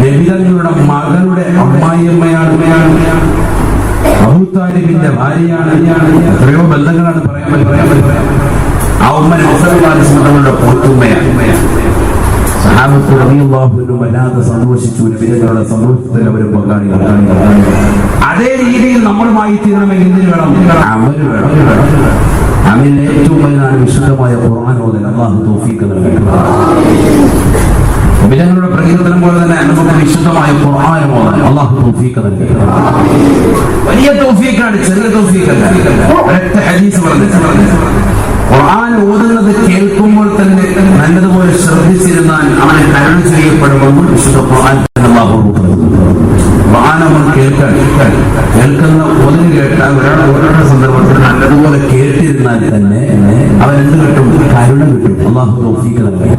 നബി തങ്ങളുടെ മകളുടെ അമ്മായിയമ്മയാണ്. അബൂ താലിബിന്റെ ഭാര്യയാണ്. എത്രയോ ബന്ധങ്ങളാണ് പറയാൻ പറ്റും. ആ ഉമ്മ നബി സല്ലല്ലാഹു അലൈഹി വസല്ലമയുടെ പോറ്റുമ്മയാണ്. സഹാബത്ത് റളിയല്ലാഹു അൻഹും വല്ലാതെ സന്തോഷിച്ചു. നബിയുടെ സന്തോഷത്തിൽ അവരും പങ്കാളികളാണ്. അതേ രീതിയിൽ നമ്മളുമായി തീരണമെങ്കിൽ എന്തിനു വേണം? അമൽ വേണം. അമലിൽ ഏറ്റവും വലുതാണ് വിശുദ്ധമായ ഖുർആൻ ഓതൽ. അല്ലാഹു തൗഫീഖ് നൽകട്ടെ. നബിയുടെ പ്രകീർത്തനം പോലെ തന്നെ നമുക്ക് വിശുദ്ധമായ ഖുർആൻ ഓതാൻ അല്ലാഹു തൗഫീഖ് നൽകട്ടെ. വലിയ തൗഫീഖാണ്, ചെറിയ തൗഫീഖല്ല. ഒരൊറ്റ ഹദീസ് പറഞ്ഞു, ഖുർആൻ ഓതുന്നത് കേൾക്കുമ്പോൾ തന്നെ നല്ലതുപോലെ ശ്രദ്ധിച്ചിരുന്നാൽ അവനെ കരുണ ചെയ്യപ്പെടുമെന്ന് വിശുദ്ധ ഖുർആൻ അല്ലാഹു പറഞ്ഞു. ഖുർആൻ നമ്മൾ കേൾക്കുന്ന ഓതിന് കേട്ടാൽ ഒരാളുടെ സന്ദർഭത്തിൽ നല്ലതുപോലെ കേട്ടിരുന്നാൽ തന്നെ അവൻ എന്ത് കിട്ടും? കരുണ കിട്ടും. അല്ലാഹു തൗഫീഖ് നൽകട്ടെ.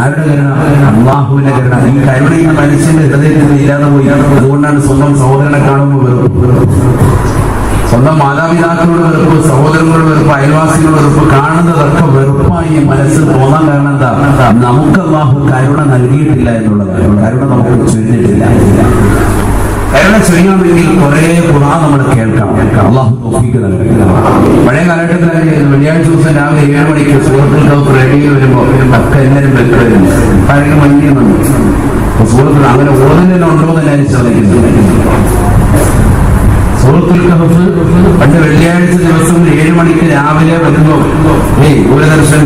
ആരുടെ കരുണ? അല്ലാഹുവിന്റെ കരുണ. ഈ കരുണ ഈ മനുഷ്യന്റെ ഹൃദയത്തിൽ ഇല്ലാതെ പോയി. അതുകൊണ്ടാണ് സ്വന്തം സഹോദരനെ കാണുമ്പോൾ വെറുപ്പ്, സ്വന്തം മാതാപിതാക്കളോട് വെറുപ്പ്, സഹോദരങ്ങളോട് വെറുപ്പ്, അയൽവാസികളോട് വെറുപ്പ്, കാണുന്നതൊക്കെ വെറുപ്പായി മനസ്സിൽ തോന്നാൻ കാരണം എന്താ? നമുക്ക് അല്ലാഹു കരുണ നൽകിയിട്ടില്ല എന്നുള്ളതാണ്. കരുണ നമുക്ക് ചൊരിഞ്ഞിട്ടില്ല. കരുണ ചൊരിയണമെങ്കിൽ കുറെ ഖുർആൻ നമ്മൾ കേൾക്കണം. അല്ലാഹു തൗഫീഖ് നൽകട്ടെ. പഴയ കാലഘട്ടത്തിലായി വെള്ളിയാഴ്ച ദിവസം രാവിലെ 7 മണിക്ക് സൂറത്തുൽ കഹ്ഫ് റേഡിയോയിൽ വരുമ്പോൾ ഒക്കെ എല്ലാവരും വെക്കുമായിരുന്നു. പഴയ മഞ്ഞ വന്നു സൂറത്തിൽ അങ്ങനെ ഓതുന്നതിന് ഉണ്ടോ എന്ന് എല്ലാവരും ചോദിക്കുന്നു. സൂറത്തുൽ കഹ്ഫ് പണ്ട് വെള്ളിയാഴ്ച ദിവസം 7 മണിക്ക് രാവിലെ വരുമ്പോൾ ദൂരദർശൻ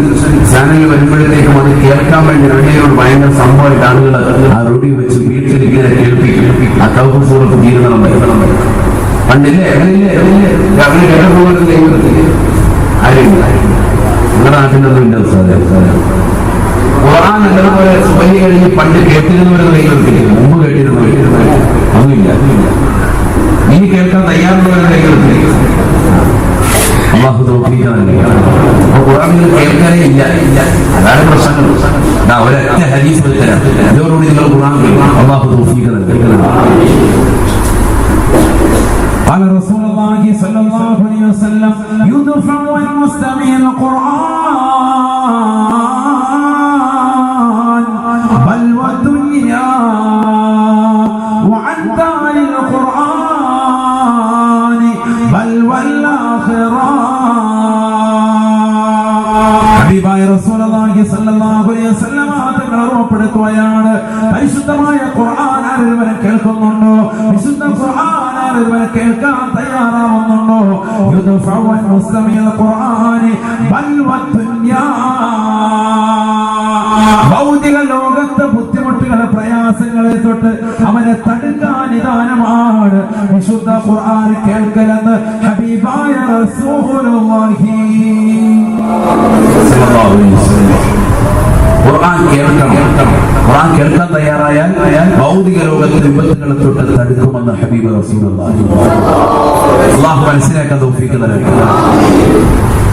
ചാനലിൽ വരുമ്പോഴത്തേക്കും അത് കേൾക്കാൻ വേണ്ടി റേഡിയോയോട് ഭയങ്കര സംഭവമായിട്ട് ആളുകൾ ആ റേഡിയോ വെച്ച് വീട്ടിലിരിക്കുന്ന കേൾപ്പിക്കും. ആ കഹ്ഫ് സൂറത്ത് തീരുന്നണം പണ്ടില്ലേ രാവിലെ കേട്ട ആരും നിങ്ങളുടെ നാട്ടിലൊന്നും ഇല്ല. ഖുർആൻ എന്നതുപോലെ സുബഹി കഴിഞ്ഞ് പണ്ട് കേട്ടിരുന്നവരുടെ കൈകൾക്കില്ല, മുമ്പ് കേട്ടിരുന്നവർ അതുമില്ല. ഇനി കേൾക്കാൻ തയ്യാറുള്ളവരുടെ കൈകൾക്കില്ല. അല്ലാഹു തൗഫീഖ് നൽകട്ടെ. അപ്പോൾ ഖുർആൻ നിങ്ങൾ കേൾക്കാനേ ഇല്ല, അതാണ് പ്രശ്നം. ഒരൊറ്റ ഹദീസ് തരാം, ഇതോടുകൂടി നിങ്ങൾ ഖുർആൻ കേൾക്കണം. അല്ലാഹു തൗഫീഖ് നൽകട്ടെ. قال رسول الله صلى الله عليه وسلم يدفع المستمع القرآن بل والدنيا وعن دار القرآن بل والآخرة. ഹബീബായ റസൂലുള്ളാഹി സ്വല്ലല്ലാഹു അലൈഹി വസല്ലം തങ്ങൾ ഓർമ്മപ്പെടുത്തുകയാണ്, പരിശുദ്ധമായ ഖുർആൻ ആരെങ്കിലും കേൾക്കുന്നുണ്ടോ, വിശുദ്ധ ഖുർആൻ ആരെങ്കിലും കേൾക്കാൻ തയ്യാറാവുന്നുണ്ടോ, യുദ്ഫഉ മുസ്ലിമീൽ ഖുർആൻ ബൽ വദ്ദുനിയാ, ഭൗതിക ലോകത്തെ ബുദ്ധിമുട്ടുകളെ പ്രയാസങ്ങളെ തൊട്ട് അവനെ തടുക്കാൻ നിദാനമാണ് വിശുദ്ധ ഖുർആൻ കേൾക്കലെന്ന് ഹബീബായ റസൂലുള്ളാഹി സ്വല്ലല്ലാഹു അലൈഹി വസല്ലം. ഖുർആൻ കേൾക്കണം. ഖുർആൻ കേൾക്കാൻ തയ്യാറായാൽ ഭൗതിക ലോകത്തെ വിപത്തുകളെ തൊട്ട് തടുക്കുമെന്ന് ഹബീബ് റസൂലുള്ളാഹി. അല്ലാഹു മനസ്സിലാക്കാൻ തൗഫീഖ് നൽകട്ടെ.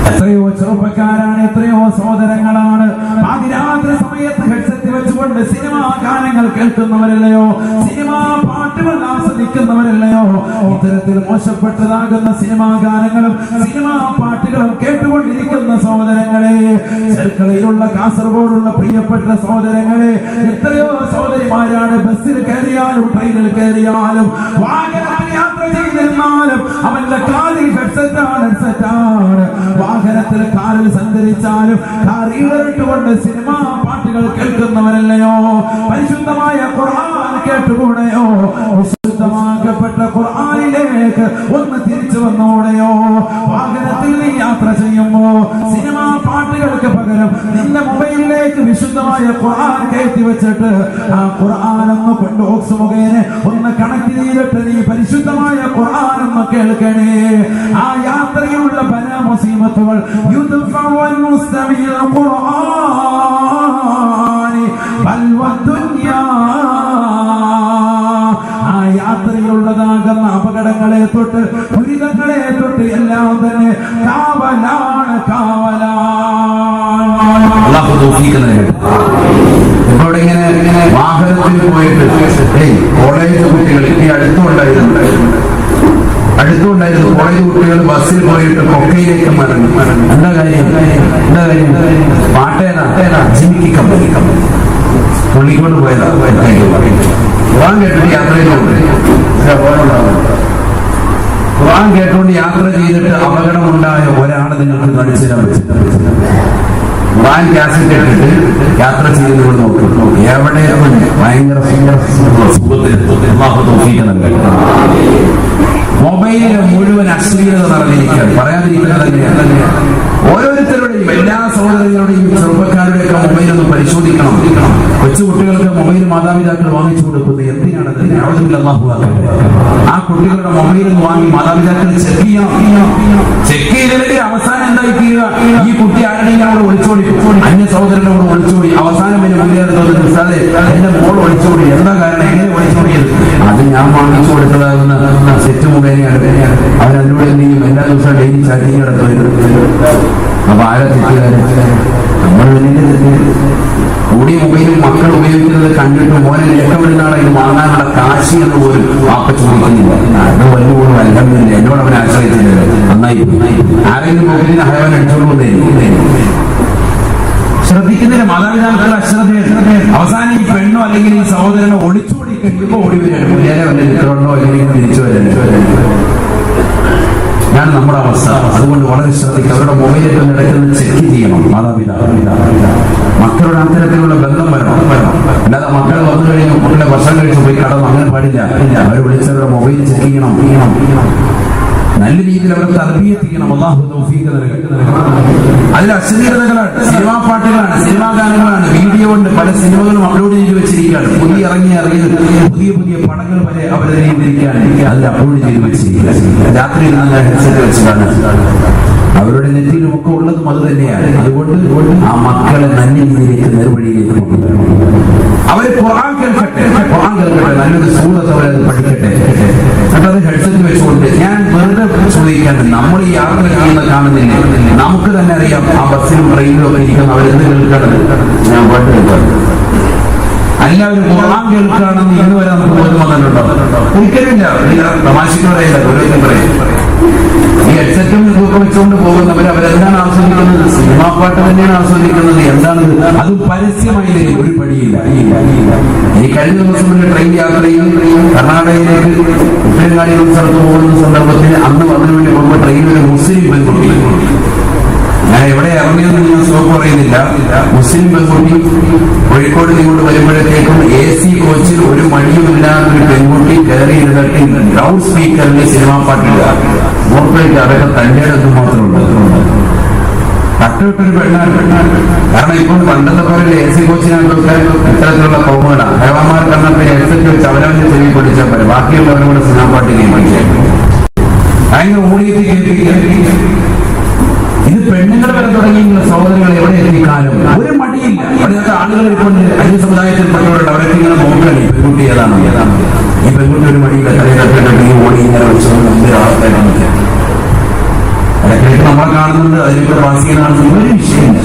എത്രയോ ചെറുപ്പക്കാരാണ്, എത്രയോ സഹോദരങ്ങളാണ് പാതിരാത്രി സമയത്ത് ഹെഡ്സെറ്റ് വെച്ചുകൊണ്ട് സിനിമാ ഗാനങ്ങൾ കേൾക്കുന്നവരല്ലയോ, സിനിമാ പാട്ടുകൾ ആസ്വദിക്കുന്നവരല്ലയോ, ഇത്തരത്തിൽ മോശപ്പെട്ടതാകുന്ന സിനിമാ ഗാനങ്ങളും സിനിമാ പാട്ടുകളും കേട്ടുകൊണ്ടിരിക്കുന്ന സഹോദരങ്ങളെ, ചെറുക്കളയിലുള്ള കാസർഗോഡുള്ള പ്രിയപ്പെട്ട സഹോദരങ്ങളെ, എത്രയോ സഹോദരിമാരാണ് ബസ്സിൽ കയറിയാലും ട്രെയിനിൽ കയറിയാലും വാഹനത്തിൽ യാത്ര ചെയ്തിരുന്നാലും അവന്റെ കാലിൽ ഹെഡ്സെറ്റാണ്, വാഹനത്തിൽ കാറിൽ സഞ്ചരിച്ചാലും കാറിലിട്ടുകൊണ്ട് സിനിമാ പാട്ടുകൾ കേൾക്കുന്നവരല്ലയോ, പരിശുദ്ധമായ ഖുർആൻ കേട്ടുകൂടെയോ, വിശുദ്ധമാക്കപ്പെട്ട ഖുർആനിലേക്ക് ഒന്ന് തിരിച്ചു വന്നോടെയോ. വാഹനത്തിൽ നീ യാത്ര ചെയ്യുമ്പോ സിനിമാ പാട്ടുകൾക്ക് പകരം നിന്റെ മൊബൈലിലേക്ക് വിശുദ്ധമായ ഖുർആൻ കയറ്റി വെച്ചിട്ട് ആ ഖുർആൻ ഒന്ന് കൊണ്ട് ഓക്സ് മുഖേന ഒന്ന് കണക്ട് ചെയ്തിട്ട് നീ പരിശുദ്ധമായ ഖുർആൻ ഒന്ന് കേൾക്കണേ. ആ യാത്രയിലുള്ള പല മുസീബത്തുകൾ യുദ്ഫഉൽ മുസ്തമിൽ ഖുർആൻ ബൽ വദ്ദുനിയാ, ആ യാത്രയിലുള്ളതാകുന്ന അപകടങ്ങളെ തൊട്ട് ദുരിതങ്ങളെ തൊട്ട് എല്ലാം തന്നെ കാവലാണ്, കാവലാണ്. അല്ലാഹു തൗഫീഖ് നൽകട്ടെ. ഇപ്പോൾ ഇങ്ങനെ വാഹനത്തിൽ പോയിട്ട് കോളേജ് കുട്ടികൾ ഈ അടുത്തുണ്ടായിരുന്നു കോളേജ് കുട്ടികൾ ബസ്സിൽ പോയിട്ട് കൊക്കയിലേക്ക് മടങ്ങി. എന്താ കാര്യം? പാട്ടേതാ? ജിമിക്കി കമ്പനി പുള്ളിക്കൊണ്ട് പോയതാ. ഖുർആൻ കേട്ടിട്ട് യാത്ര ചെയ്തോണ്ട് ഖുർആൻ കേട്ടുകൊണ്ട് യാത്ര ചെയ്തിട്ട് അപകടമുണ്ടായ ഒരാളെ നിങ്ങൾക്ക് കാണിച്ചു തരാൻ പറ്റും. ഖുർആൻ കാസറ്റ് ഇട്ടിട്ട് യാത്ര ചെയ്യുന്നത് നോക്കും, എവിടെ ഭയങ്കര മൊബൈലിൽ മുഴുവൻ അശ്ലീലത നടന്നിരിക്കുകയാണ്. പറയാതിരിക്കുന്നത് തന്നെയാണ്. ഓരോരുത്തരുടെയും എല്ലാ സഹോദരങ്ങളുടെയും ചെറുപ്പക്കാരുടെയൊക്കെ മൊബൈൽ ഒന്ന് പരിശോധിക്കണം. കൊച്ചുകുട്ടികൾക്ക് മൊബൈൽ മാതാപിതാക്കൾ വാങ്ങിച്ചു കൊടുക്കുന്നത് എന്തിനാണ്? ആ കുട്ടികളുടെ മൊബൈൽ വാങ്ങി മാതാപിതാക്കൾ ചെക്ക് ചെയ്തിട്ട് അവസാനം എന്തായിക്കുക, ഈ കുട്ടി ആരുടെയും അവിടെ ഒളിച്ചോടി, അന്യ സഹോദരനോട് ഒളിച്ചോടി, അവസാനം പിന്നെ മുന്നേറുന്നത് എന്റെ മോൾ ഒളിച്ചോടി. എന്താ കാരണം? എങ്ങനെ ഒളിച്ചോടിയത്? അത് ഞാൻ വാങ്ങിച്ചു കൊടുത്തതാകുന്ന സെറ്റ് മുഖേനയാണ്. അവരതിലൂടെ എന്ത് ചെയ്യും? എല്ലാ ദിവസവും ഡെയിലി ചാറ്റിങ് നടത്തുന്നത്. അപ്പൊ ആരെ തെറ്റുകാരൻ? നമ്മൾ വലിയ കൂടിയ മൊബൈലും മക്കൾ ഉപയോഗിക്കുന്നത് കണ്ടിട്ട് മോനെ രക്ഷപ്പെടുന്നാണ് ഇത് വാങ്ങാനുള്ള കാശി എന്ന് പോലും വാപ്പ ചോദിക്കുന്നില്ല. അത് വല്ലുപോലും അല്ലെന്നില്ല, എന്നോട് അവൻ ആശ്രയിച്ചില്ല. നന്നായി ആരെങ്കിലും മൊബൈലിന് ഹയവൻ അടിച്ചോളുന്നേ ശ്രദ്ധിക്കുന്നില്ല. മാതാപിതാക്കളുടെ അശ്രദ്ധ. അവസാനം ഈ പെണ്ണോ അല്ലെങ്കിൽ ഈ സഹോദരനോ ഒളിച്ചോടി കഴിയുമ്പോ ഓടി വരും, നേരെ വല്ല നിൽക്കണോ അല്ലെങ്കിൽ തിരിച്ചു വരാൻ. ഞാൻ നമ്മുടെ അവസ്ഥ. അതുകൊണ്ട് വളരെ ശ്രദ്ധിക്കുക. അവരുടെ മൊബൈലൊക്കെ നടക്കുന്നത് ചെക്ക് ചെയ്യണം മാതാപിതാക്കൾ. മക്കളുടെ അത്തരത്തിലുള്ള ബന്ധം വരണം. അല്ലാതെ മക്കൾ വന്നു കഴിഞ്ഞാൽ മക്കളുടെ വർഷം കഴിച്ച് പോയി കടന്നു, അങ്ങനെ പാടില്ല. അവർ വിളിച്ചവരുടെ മൊബൈൽ ചെക്ക് ചെയ്യണം. നല്ല രീതിയിൽ അവർക്ക് തർബിയത്ത് ചെയ്യണം. അല്ലാഹു തൗഫീഖ് നൽകട്ടെ. അതിൽ അശ്ലീലതകളാണ്, സിനിമാ പാട്ടുകളാണ്, സിനിമാ ഗാനങ്ങളാണ്, വീഡിയോ കൊണ്ട് പല സിനിമകളും അപ്ലോഡ് ചെയ്ത് വെച്ചിരിക്കുകയാണ്. പുതിയ പുതിയ പടങ്ങൾ വരെ അവരറിയിരിക്കുകയാണ്, അതിൽ അപ്ലോഡ് ചെയ്ത് വെച്ചിരിക്കുകയാണ്. രാത്രി ഹെഡ്സെറ്റ് വെച്ച് കാണുക. അവരുടെ നെറ്റിലും ഒക്കെ ഉള്ളതും അത് തന്നെയാണ്. അതുകൊണ്ട് ആ മക്കളെ നല്ല രീതിയിലേക്ക് നേർവഴിയിലേക്ക് കൊണ്ടുവരണം. അവര് ഖുർആൻ കേൾക്കട്ടെ, നല്ലൊരു സൂറത്ത് അവരത് പഠിക്കട്ടെ. എന്നിട്ട് അത് ഹെഡ്സെറ്റ് വെച്ചുകൊണ്ട് ഞാൻ വെറുതെ ചോദിക്കാൻ, നമ്മൾ ഈ യാത്ര ചെയ്യുന്ന കാണുന്നില്ലേ, നമുക്ക് തന്നെ അറിയാം ആ ബസ്സിലും ട്രെയിനിലും ഒക്കെ ഇരിക്കുന്ന അവരെന്ത് കേൾക്കണം. ഞാൻ പാട്ട് കേൾക്കാം, എല്ലാവരും ഖുർആൻ കേൾക്കുകയാണെന്ന് ഇന്ന് വരെ നമുക്ക് ബോധം വന്നിട്ടുണ്ടോ? ഒരിക്കലുമില്ല. തമാശക്ക് പറയില്ല, ഓരോരുത്തരും പറയും. ഈ ഹെഡ്സെറ്റും ഇതൊക്കെ വെച്ചുകൊണ്ട് പോകുന്നവർ അവരെന്താണ് ആസ്വദിക്കുന്നത്? സിനിമാ പാട്ട് തന്നെയാണ് ആസ്വദിക്കുന്നത്. എന്താണത്? അതും പരസ്യമായി ഒരു പടിയില്ല. ഈ കഴിഞ്ഞ ദിവസം ഒരു ട്രെയിൻ യാത്രയിൽ കർണാടകയിലേക്ക് ഉത്തരങ്ങാടി സ്ഥലത്ത് പോകുന്ന സന്ദർഭത്തിൽ അന്ന് അതിനു വേണ്ടി പോകുമ്പോൾ ട്രെയിനിൽ ഒരു മുസ്ലിം പെൺകുട്ടി, ഞാൻ എവിടെ ഇറങ്ങിയെന്ന് ഞാൻ സ്റ്റോപ്പ് പറയുന്നില്ല, മുസ്ലിം പെൺകുട്ടി കോഴിക്കോട് ഇങ്ങോട്ട് വരുമ്പോഴത്തേക്കും AC കോച്ചിൽ ഒരു മടിയുമില്ലാത്ത ഒരു പെൺകുട്ടി കയറി ഇരുന്നിട്ട് ലൗഡ് സ്പീക്കറിൽ സിനിമാ പാട്ടില്ല. മൂർപ്പയ്ക്ക് അതൊക്കെ തന്റെ അടുത്ത് മാത്രമുണ്ട്. തട്ടുവിട്ടൊരു പെണ്ണാണ്. കാരണം ഇപ്പോൾ പണ്ടത്തെ പോലെ AC കോച്ചിനകത്തൊക്കെ ഇത്തരത്തിലുള്ള കോമകളാണ്. ഹേവാമാർ കണ്ണത്തെ ഹെഡ്സെറ്റ് വെച്ച് അവനവന്റെ ചെവി പഠിച്ചാൽ പോലെ ബാക്കിയുള്ളവരോട് സിനിമാ പാട്ട് കേൾപ്പിക്കാൻ ഭയങ്കര ഓടിയിട്ട് കേൾപ്പിക്കുക. ഇത് പെണ്ണുങ്ങൾ വരെ തുടങ്ങിയുള്ള സഹോദരങ്ങൾ എവിടെ എത്തിക്കാനും ഒരു മടിയില്ല. അവിടുത്തെ ആളുകൾ ഇപ്പോൾ അന്യ സമുദായത്തിൽപ്പെട്ടവരുണ്ട്. അവരൊക്കെ ഇങ്ങനെ നോക്കണം ഈ പെൺകുട്ടി ഏതാണ്. ഈ പെൺകുട്ടി ഒരു മടിയില്ല, തലയിലൊക്കെ ഈ ഓടി ഇങ്ങനെ വെച്ചുകൊണ്ട് എന്തൊരാളൊക്കെ ഇടയ്ക്കിടയ്ക്ക് നമ്മളെ കാണുന്നുണ്ട്. അതിനൊക്കെ വാസിയെ കാണുന്നത് ഒരു വിഷയമില്ല,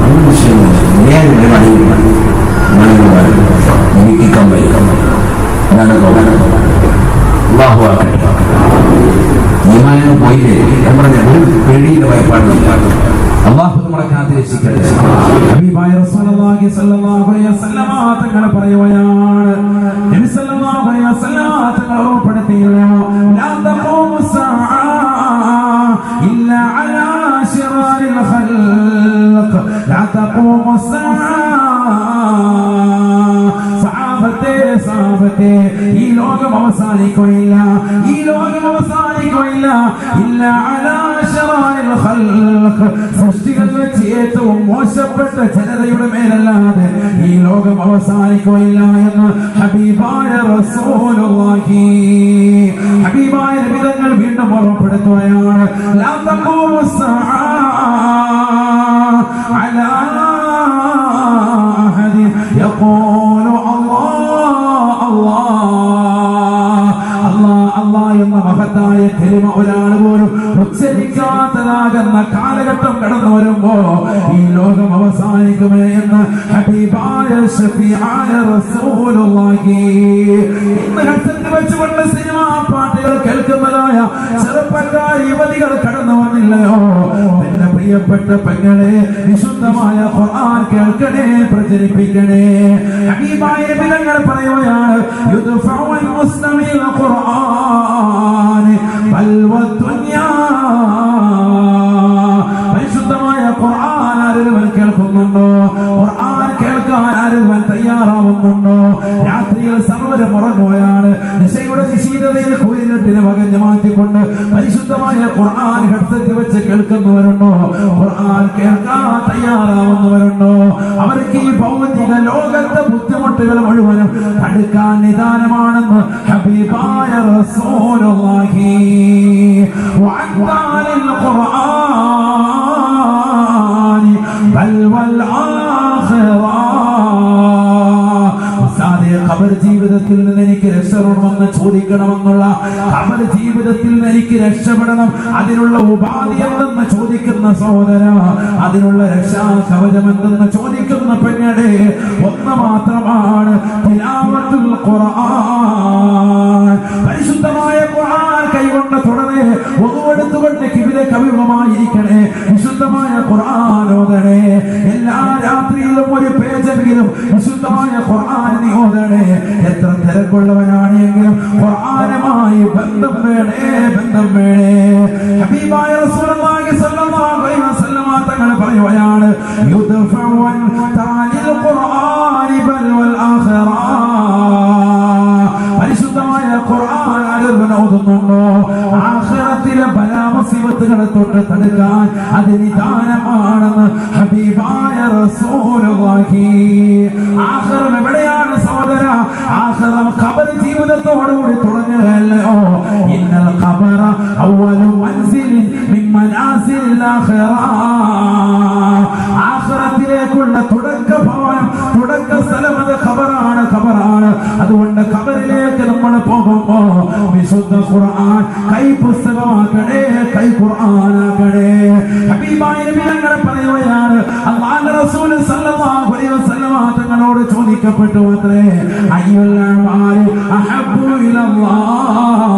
ഒരു വിഷയമില്ല. നേരെ മടിയില്ല, എനിക്കിക്കാൻ വയ്ക്കാൻ അതാണ് അല്ലാഹു ആക്കട്ടെ. ഈമാനിന് പോയില്ലേ ഞാൻ പറഞ്ഞ ഒരു പേടിയിലെ ഭയപ്പാടില്ല. അല്ലാഹു നമ്മളെ കാത്തിരക്ഷിക്കട്ടെ. ഹബീബായ റസൂലുള്ളാഹി സ്വല്ലല്ലാഹു അലൈഹി വസല്ലമ തങ്ങൾ പറയുകയാണ്, നബി സല്ലല്ലാഹു അലൈഹി വസല്ലമ തങ്ങൾ ഓർമ്മപ്പെടുത്തിയല്ലോ, ലാ തഖൂമു സഅ ഇല്ലാ അലാ ശിറാരിൽ ഖൽഖ്, ലാ തഖൂമു സഅ. സഹാബത്തെ ഈ ലോകം അവസാനിക്കുകയില്ല, ഈ ലോകം അവസാനിക്കുകയില്ല. ഇല്ല അലാ ശറാരിൽ ഖൽഖ്, സൃഷ്ടികൾ വെച്ച് ഏറ്റവും മോശപ്പെട്ട ജനതയുടെ മേലല്ലാതെ ഈ ലോകം അവസാനിക്കുകയില്ല എന്ന് ഹബീബായ റസൂലുള്ളാഹി. ഹബീബായ നബി തങ്ങൾ വീണ്ടും ഓർമ്മപ്പെടുത്തുകയാണ്, ലാ തഖൂമു സഅ അലാ അഹദി യഖൂലു എന്ന മഹത്തായ കലിമ ഒരാൾ പോലും ഉച്ചരിക്കാത്തതാകുന്ന കാലഘട്ടം കടന്നു വരുമ്പോ ഈ ലോകം അവസാനിക്കുമേ എന്ന് ഹബീബായ ശഫീആയ റസൂലുള്ളാഹി. ഇന്ന് ഹെഡ്സെറ്റ് വെച്ചുകൊണ്ട് സിനിമാ പാട്ടുകൾ കേൾക്കുന്നതായ ചെറുപ്പക്കാർ യുവതികൾ കടന്നു വന്നില്ലയോ? എന്റെ പ്രിയപ്പെട്ട പെങ്ങളെ, വിശുദ്ധമായ ഖുർആൻ കേൾക്കണേ, പ്രചരിപ്പിക്കണേ. ഹബീബായ നബികൾ പറയുകയാണ്, യുദ്ഫഉൽ മുസ്ലിമീന ഖുർആൻ ബൽ വദുനിയാ. പരിശുദ്ധമായ ഖുർആൻ ആരെങ്കിലും കേൾക്കുന്നുണ്ടോ? ഖുർആൻ കേൾക്കാൻ ആരെങ്കിലും തയ്യാറാവുന്നുണ്ടോ? രാത്രിയിൽ സർവ്വരും ഉറങ്ങുകയാണ്. നിശയുടെ നിശീതതയിൽ കുയിലിട്ടിന് വകഞ്ഞു മാറ്റിക്കൊണ്ട് പരിശുദ്ധമായ ഖുർആൻ ഹെഡ്സെറ്റ് വെച്ച് കേൾക്കുന്നവരുണ്ടോ? ഖുർആൻ കേൾക്കാൻ തയ്യാറാവുന്നവരുണ്ടോ? അവർക്ക് ഈ ഭൗതിക ലോകത്തെ ബുദ്ധിമുട്ടുകൾ മുഴുവനും തടുക്കാൻ നിദാനമാണെന്ന് ഹബീബായ റസൂലുള്ളാഹി. വഅൻതാലിൽ ഖുർആൻ ബൽ വൽ ആഖിറ. ഖബർ ജീവിതത്തിൽ നിന്ന് എനിക്ക് രക്ഷപ്പെടണമെന്ന് ചോദിക്കണമെന്നുള്ള, ഖബർ ജീവിതത്തിൽ നിന്ന് എനിക്ക് രക്ഷപ്പെടണം, അതിനുള്ള ഉപാധി എന്തെന്ന് ചോദിക്കുന്ന സഹോദര, അതിനുള്ള രക്ഷാ കവചം എന്തെന്ന് ചോദിക്കുന്ന പെങ്ങളെ, ഒന്ന് മാത്രമാണ് തിലാവത്തുൽ ഖുർആൻ. പരിശുദ്ധമായ ഖുർആൻ കൈകൊണ്ട് തുടരെ ഒന്നുകൊടുത്തുകൊണ്ട് കിബിലെ കവിമമായിരിക്കണേ. വിശുദ്ധമായ ഖുർആൻ ഓതണേ. എല്ലാ രാത്രിയിലും ഒരു പേജെങ്കിലും വിശുദ്ധമായ ഖുർആൻ നീ ഓതണേ. എത്ര തിരക്കുള്ളവനാണെങ്കിലും ഖുർആനുമായി ബന്ധം വേണേ, ബന്ധം വേണേ. ഹബീബായ റസൂലുള്ളാഹി സ്വല്ലല്ലാഹു അലൈഹി വസല്ലം തങ്ങൾ പറയുകയാണ്, യുദ്ഫഉൻ താലിൽ ഖുർആൻ ബൽ വൽ ആഖിറ. പരിശുദ്ധമായ ഖുർആൻ ആരെങ്കിലും ഓതുന്നുണ്ടോ? ആഖിറത്തിലെ ബലാമുസീബത്തുകളെ തൊട്ട് തടുക്കാൻ അത് നിദാനമാണെന്ന് ഹബീബായ റസൂലുള്ളാഹി. ആഖിറം എവിടെയാണ് സഹോദര? ആഖിറം ഖബർ ജീവിതത്തോടുകൂടി തുടങ്ങുകയല്ലയോ? ഇന്നൽ ഖബറ അവ്വലു മൻസിലിൻ മിൻ മനാസിൽ ആഖിറത്തിലേക്കുള്ള തുടക്ക ഭവനം, തുടക്ക സ്ഥലം അത് ഖബറാണ്. അതുകൊണ്ട് ഖബറിലേക്ക് നമ്മൾ പോകുമ്പോ വിശുദ്ധ ഖുർആൻ കൈ പുസ്തകമാക്കണേ, കൈ ഖുർആനാക്കണേ. ഹബീബായ നബി തങ്ങൾ പറയുകയാണ്, അല്ലാഹുവിന്റെ റസൂൽ സല്ലല്ലാഹു അലൈഹി വസല്ലം തങ്ങളോട് ചോദിക്കപ്പെട്ടു അത്രേ, അയ്യുൽ അഅമാലി അഹബ്ബു ഇലല്ലാഹ്,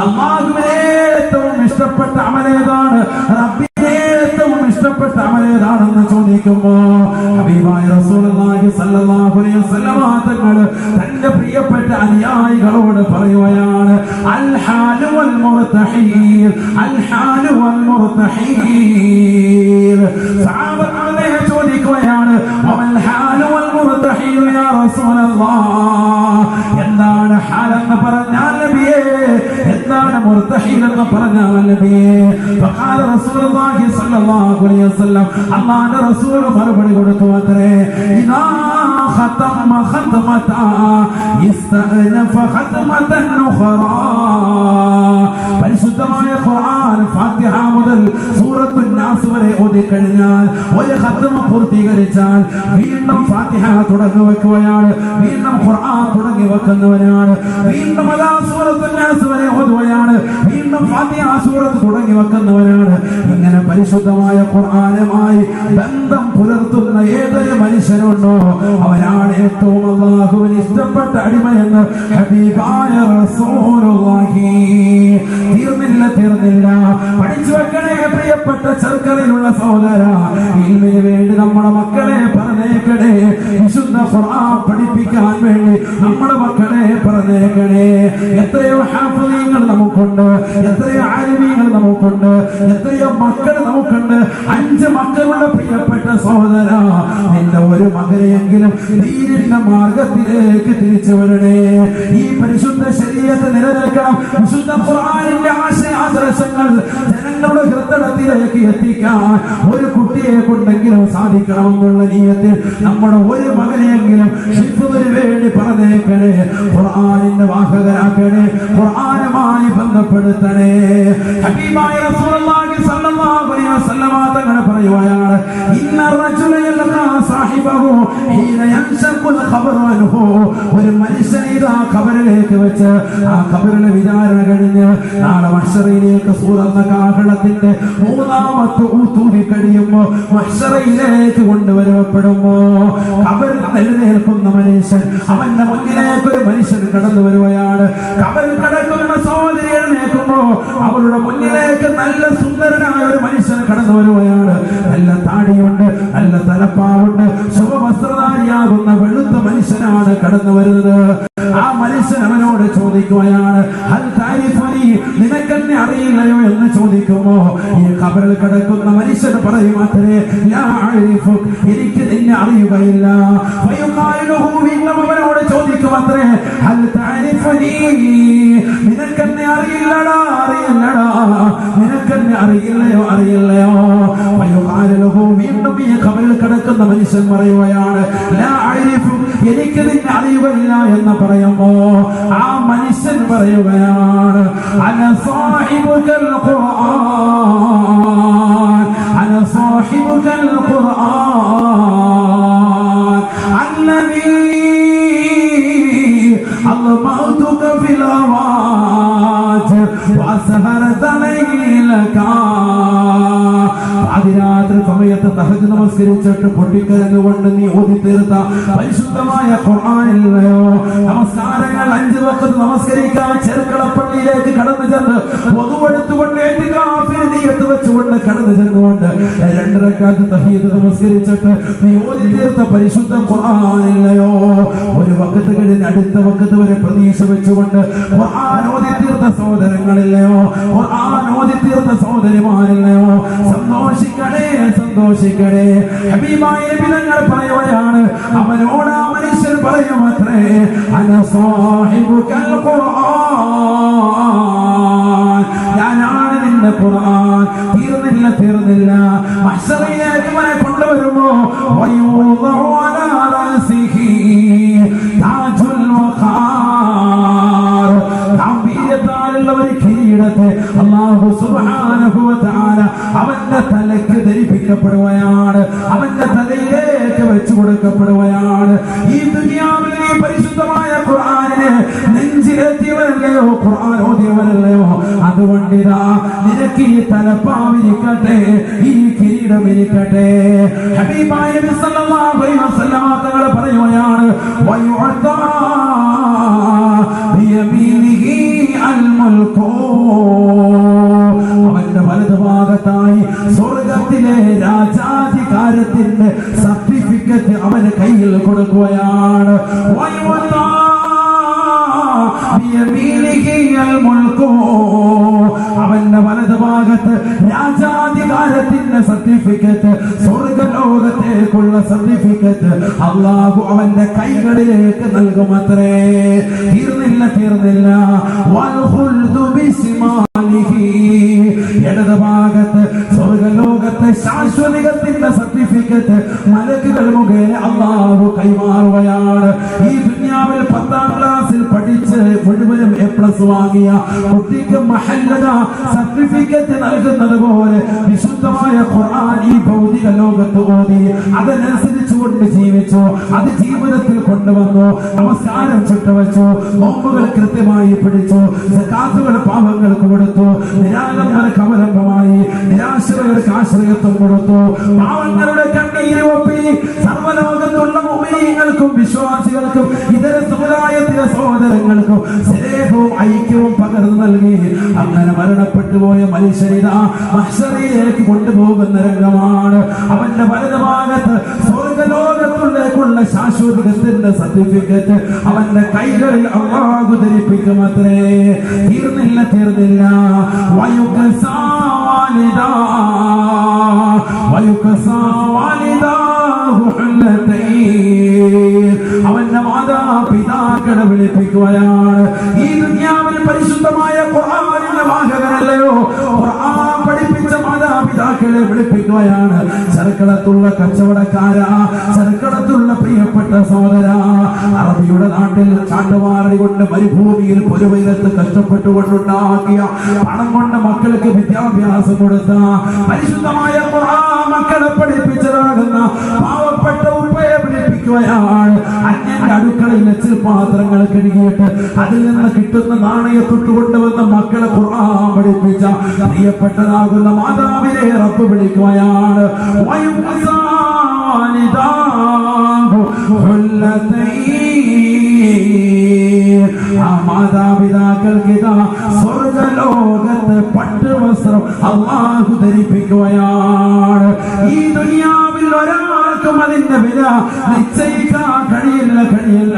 അല്ലാഹുവിനെ ഏറ്റവും ഇഷ്ടപ്പെട്ട അമലേതാണ്, റബ്ബിനെ ഏറ്റവും ഇഷ്ടപ്പെട്ട അമലേതാണെന്ന് ചോദിക്കുമ്പോ ഹബീബായ റസൂലുള്ളാഹി സ്വല്ലല്ലാഹു അലൈഹി വസല്ലം തങ്ങൾ തന്റെ പ്രിയപ്പെട്ട അനുയായികളോട് പറയുകയാണ്, അൽ ഹാലു വൽ മുർതഹീൽ, അൽ ഹാലു വൽ മുർതഹീൽ. സഹാബകളെ ചോദിക്കുകയാണ്, അൽ ഹാലു വൽ മുർതഹീൽ യാ റസൂലല്ലാഹ്, എന്താണ് ഹാലെന്ന് പറഞ്ഞാൽ നബിയേ, എന്താണ് മുർതഹീൽ എന്ന് പറഞ്ഞാൽ നബിയേ? ഫഖാല റസൂലുള്ളാഹി സ്വല്ലല്ലാഹു അലൈഹി വസല്ലം, അല്ലാഹുവിന്റെ റസൂൽ മറുപടി കൊടുത്തു അത്രേ, ഇദാ ഖതമ ഖതമത ഇസ്തഅനഫ ഖതമതൻ ഉഖറാ. പരിശുദ്ധമായ ഖുർആൻ ഫാത്തിഹ മുതൽ സൂറത്തുൻ നാസ് വരെ ഓതി കഴിഞ്ഞാൽ, ഒരു ഖതമ പൂർത്തീകരിച്ചാൽ വീണ്ടും ഫാത്തിഹ തുടങ്ങി വെക്കുകയാണ്, വീണ്ടും ഖുർആൻ തുടങ്ങി വെക്കുന്നവനാണ്, വീണ്ടും അതാ സൂറത്തുൻ നാസ് വരെ ഓതുകയാണ്, വീണ്ടും ഫാത്തിഹ സൂറത്ത് തുടങ്ങി വെക്കുന്നവനാണ്. ഇങ്ങനെ പരിശുദ്ധമായ ഖുർആനുമായി ബന്ധം പുലർത്തുന്ന ഏതൊരു മനുഷ്യനുണ്ടോ അവനാണ് ഏറ്റവും അല്ലാഹുവിന് ഇഷ്ടപ്പെട്ട അടിമയെന്ന് ഹബീബായ റസൂലുള്ളാഹി. തീർന്നില്ല, പഠിച്ചു വെക്കണേ പ്രിയപ്പെട്ട ചെറുക്കളിലുള്ള സഹോദര, ഇൽമിന് വേണ്ടി നമ്മുടെ മക്കളെ പറഞ്ഞേക്കണേ, വിശുദ്ധ ഖുർആൻ പഠിപ്പിക്കാൻ വേണ്ടി നമ്മുടെ മക്കളെ പറഞ്ഞേക്കണേ. എത്രയോ ഹാഫിളീങ്ങൾ നമുക്കുണ്ട്, എത്രയോ ആലിമീങ്ങൾ നമുക്കുണ്ട്, എത്രയോ മക്കൾ നമുക്കുണ്ട്. 5 മക്കളുടെ പ്രിയപ്പെട്ട സഹോദര, നിന്റെ ഒരു മകനെയെങ്കിലും ദീനിന്റെ മാർഗത്തിലേക്ക് തിരിച്ചു വരണേ. ഈ പരിശുദ്ധ ശരീഅത്ത് നിലനിൽക്കണം. വിശുദ്ധ ഖുർആനിന്റെ ആശയാദർശങ്ങൾ ജനങ്ങളുടെ ഹൃദയത്തിലേക്ക് എത്തിക്കാൻ ഒരു കുട്ടിയെ കൊണ്ടെങ്കിലും സാധിക്കണമെന്നുള്ള നിയത്തിൽ നമ്മുടെ ഒരു മകനെയെങ്കിലും ഹിഫ്ദിന് വേണ്ടി പറഞ്ഞേക്കണേ, ഖുർആനിന്റെ വാഹകരാക്കണേ, ഖുർആനുമായി ബന്ധപ്പെടുത്തണേ. ഹബീബായ റസൂലുള്ളാഹി സ്വല്ലല്ലാഹു അലൈഹി വസല്ലം തങ്ങൾ പറയുകയാണ്, ഇന്ന റജുല യൽഖാ സാഹിബഹു ഹീന യൻശഖുൽ ഖബറു അൻഹു. ഒരു മനുഷ്യൻ ഇതാ ഖബറിലേക്ക് വെച്ച് ആ ഖബറിലെ വിചാരണ കഴിഞ്ഞ് നാളെ മഹ്ശറിലേക്ക് സൂറന്ന കാഹളത്തിന്റെ 3ാമത്തെ ഊത്തൂരി കഴിയുമ്പോ മഹ്ശറിലേക്ക് കൊണ്ടുവരപ്പെടുമ്പോ ഖബറിൽ എഴുന്നേൽക്കുന്ന മനുഷ്യൻ, അവന്റെ മുന്നിലേക്ക് ഒരു മനുഷ്യൻ കടന്നു വരുകയാണ്. ഖബറിൽ കിടക്കുന്ന സഹോദരി എഴുന്നേൽക്കുമ്പോ അവരുടെ മുന്നിലേക്ക് നല്ല സുന്ദരനായ ഒരു മനുഷ്യൻ കടന്നു വരുകയാണ്. നല്ല താടിയുണ്ട്, നല്ല തലപ്പാവുണ്ട്, ശുഭവസ്ത്രധാരിയാകുന്ന വെളുത്ത മനുഷ്യനാണ് കടന്നു വരുന്നത്. ആ മനുഷ്യൻ അവനോട് ചോദിക്കുകയാണ്, ഹൽ താരിഫുനി, നിനക്കെന്നെ അറിയില്ലയോ എന്ന് ചോദിക്കുമോ ഈ ഖബറിൽ കിടക്കുന്ന മനുഷ്യൻ പറയും അത്രേ, ലാ അഅരിഫു, എനിക്ക് നിന്നെ അറിയുകയില്ല. ഫയുഖാലുഹു, വീണ്ടും അവനോട് ചോദിക്കും അത്രേ, ഹൽ താരിഫുനി, നിനക്കെന്നെ അറിയില്ലടാ, അറിയില്ലടാ, നിനക്കെന്നെ അറിയില്ലയോ. ഫയുഖാലുഹു, വീണ്ടും ഈ ഖബറിൽ കിടക്കുന്ന മനുഷ്യൻ പറയുകയാണ്, ലാ അഅരിഫു, എനിക്ക് നിന്നെ അറിയുകയില്ല എന്ന് പറയുമ്പോ ആ മനുഷ്യൻ പറയുകയാണ്, അന സാഹിബുൽ ഖുർആൻ, അന സാഹിബുൽ ഖുർആൻ അല്ലദീ അൽമൗതുക ഫിൽ അവാജ് വസഹറത ലൈലക. അതിരാത്രി സമയത്ത് തഹജ്ജുദ് നമസ്കരിച്ചിട്ട് പൊട്ടിക്കരഞ്ഞുകൊണ്ട് നീ ഓതി തീർത്ത പരിശുദ്ധമായ ഖുർആനില്ലയോ നമസ്കാരങ്ങൾ 5 വഖത്ത് നമസ്കരിക്കാൻ ചെറുക്കളപ്പള്ളിയിലേക്ക് കടന്നു ചെന്ന് വധുവെടുത്തുകൊണ്ട് ഇഅ്തികാഫിന് നിയ്യത്ത് വെച്ചുകൊണ്ട് കടന്നു ചെന്നുകൊണ്ട് 2 റക്അത്ത് തഹജ്ജുദ് നമസ്കരിച്ചിട്ട് നീ ഓതി തീർത്ത പരിശുദ്ധ ഖുർആനില്ലയോ? ഒരു വഖത്ത് കഴിഞ്ഞ് അടുത്ത വഖത്ത് വരെ പ്രതീക്ഷ വെച്ചുകൊണ്ട് ഖുർആൻ ഓതി തീർത്ത സഹോദരങ്ങളില്ലയോ? ഖുർആൻ ഓതി തീർത്ത സഹോദരിമാരില്ലയോ? സന്തോഷിക്കണേ, സന്തോഷിക്കണേ. ഹബീബായ നബി തങ്ങൾ പറയുകയാണ്, അവനോട് ആ മനുഷ്യൻ പറയും അത്രേ, അന സാഹിബുൽ ഖുർആൻ, ഞാനാണ് നിന്റെ ഖുർആൻ. തീർന്നില്ല. മഹ്ശറിലേക്ക് അവനെ കൊണ്ടുവരുമ്പോ വയൂദഉ അലാ റഅസിഹി താജുൽ വഖാർ, ഗംഭീരത്താലുള്ള ഒരു കിരീടത്തെ അല്ലാഹു സുബ്ഹാനഹു വ തലയിലേക്ക് വെച്ചു കൊടുക്കപ്പെടുകയാണ്. ഈ ദുനിയാവിൽ ഈ പരിശുദ്ധമായ ഖുർആനിനെ നെഞ്ചിലെത്തിയവരല്ലയോ, ഖുർആൻ ഓതിയവരല്ലയോ? അതുകൊണ്ടിതാ നിനക്ക് ഈ തലപ്പാവിരിക്കട്ടെ, ഈ കിരീടമിരിക്കട്ടെ. ഹബീബായ നബി സല്ലല്ലാഹു അലൈഹി വസല്ലം തങ്ങൾ പറയുകയാണ്, വയുഅതാ ബിയമീനിഹി അൽ മുൽകു, അവന്റെ വലതുഭാഗത്തായി സ്വർഗത്തിലെ രാജാധികാരത്തിന്റെ സർട്ടിഫിക്കറ്റ് അവന് കയ്യിൽ കൊടുക്കുകയാണ്. വയുഅതാ ബിയമീനിഹി അൽ മുൽകു, അവന്റെ വലതുഭാഗത്ത് രാജാധികാരത്തിന്റെ സർട്ടിഫിക്കറ്റ്, സ്വർഗലോകത്തേക്കുള്ള സർട്ടിഫിക്കറ്റ് അല്ലാഹു അവന്റെ കൈകളിലേക്ക് നൽകുമത്രേ. തീർന്നില്ല. വൽ ഖുൽദു ബിസ്മാലിഹി, ഇടതുഭാഗത്ത് സ്വർഗലോകത്തെ ശാശ്വതത്തിന്റെ സർട്ടിഫിക്കറ്റ് മലക്കുകൾ മുഖേന അല്ലാഹു കൈമാറുകയാണ്. ഈ ദുനിയാവിൽ 10ാം ക്ലാസ്സിൽ പഠിച്ച് മുഴുവനും A+ വാങ്ങിയ കുട്ടിക്ക് മഹല്ലദ സർട്ടിഫിക്കറ്റ് നൽകുന്നത് പോലെ വിശുദ്ധമായ ഖുർആൻ ഈ ഭൗതിക ലോകത്ത് ഓതി അതനുസരിച്ചുകൊണ്ട് ജീവിച്ചു, അത് ജീവിതത്തിൽ കൊണ്ടുവന്നു. നമസ്കാരം ചുട്ടുവച്ചു, നോമ്പുകൾ കൃത്യമായി പിടിച്ചു, സകാത്തുകൾ പാവങ്ങൾക്ക് കൊടുത്തു, നിരാലംബർക്ക് അവലംബമായി, നിരാശ്രയർക്ക് ആശ്രയത്വം കൊടുത്തു, പാവങ്ങളുടെ കണ്ണീര് ഒപ്പി സർവ്വലോകത്തുള്ള മുഅ്മിനീങ്ങൾക്കും വിശ്വാസികൾക്കും ഇതര സമുദായത്തിലെ സഹോദരങ്ങൾക്കും സ്നേഹവും ഐക്യവും പകർന്നു നൽകി. അങ്ങനെ മരണപ്പെട്ടു പോയ മനുഷ്യരിതാ മഹ്ശറിലേക്ക് കൊണ്ടുപോകുന്ന രംഗമാണ്. അവന്റെ വലതുഭാഗത്ത് സ്വർഗലോകത്തുള്ളേക്കുള്ള ശാശ്വതത്തിന്റെ സർട്ടിഫിക്കറ്റ് അവന്റെ കൈകളിൽ അല്ലാഹു ധരിപ്പിക്കുമത്രേ. തീർന്നില്ല. വയുകസാ വാലിദാഹു ഹുല്ലതൈൻ, അവന്റെ മാതാപിതാക്കളെ വിളിപ്പിക്കുകയാണ്. ഈ ദുനിയാവിൽ പരിശുദ്ധമായ ഖുർആനിന്റെ വാഹകരല്ലയോ, ഖുർആൻ പഠിപ്പിച്ച മാതാപിതാക്കളെ വിളിപ്പിക്കുകയാണ്. ചെറുക്കളത്തുള്ള കച്ചവടക്കാരാ, ചെറുക്കളത്തുള്ള പ്രിയപ്പെട്ട സഹോദര, അറബിയുടെ നാട്ടിൽ ചാട്ടുമാറി കൊണ്ട് മരുഭൂമിയിൽ പൊരുവയിലത്ത് കഷ്ടപ്പെട്ടുകൊണ്ടുണ്ടാക്കിയ പണം കൊണ്ട് മക്കൾക്ക് വിദ്യാഭ്യാസം കൊടുത്ത പരിശുദ്ധമായ ഖുർആൻ മക്കളെ പഠിപ്പിച്ചതാകുന്ന പാവപ്പെട്ട ഉപ്പയെ വിളിപ്പിക്കുകയാണ്. അന്യന്റെ അടുക്കളയിൽ വെച്ച് പാത്രങ്ങൾ കഴുകിയിട്ട് അതിൽ നിന്ന് കിട്ടുന്ന നാണയത്തൊട്ട് കൊണ്ടുവന്ന മക്കളെ ഖുർആൻ പഠിപ്പിച്ച പ്രിയപ്പെട്ടതാകുന്ന മാതാവിനെ റബ്ബ് വിളിക്കുകയാണ്. ആ മാതാപിതാക്കൾക്ക് ഇതാ സ്വർഗലോകത്ത് പട്ടുവസ്ത്രം അല്ലാഹു ധരിപ്പിക്കുകയാണ്. ഈ ദുനിയാവിൽ ഒരാൾക്കും അതിന്റെ വില നിശ്ചയിക്കാൻ കഴിയില്ല.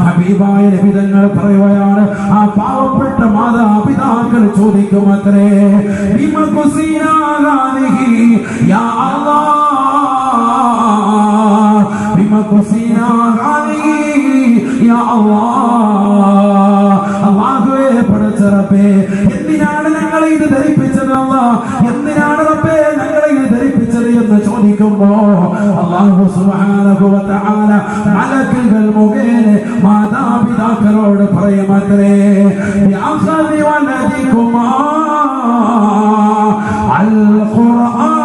ഹബീബായ നബി തങ്ങൾ പറയുകയാണ്, ആ പാവപ്പെട്ട മാതാപിതാക്കൾ ചോദിക്കുമത്രേ, യാ അല്ലാഹ്, അല്ലാഹുവേ പടച്ചറപ്പേ, എന്തിനാണ് ഞങ്ങളെ ഇത് ധരിപ്പിച്ചത്? എന്തിനാണ് റബ്ബേ ഞങ്ങളെ ഇത് ധരിപ്പിച്ചത് എന്ന് ചോദിക്കുമ്പോ അല്ലാഹു സുബ്ഹാനഹു വ തആല മലക്കുകൾ മുഖേന മാതാപിതാക്കളോട് പറയുമത്രേ, യാഖദി വലദികുമാ അൽ ഖുർആൻ,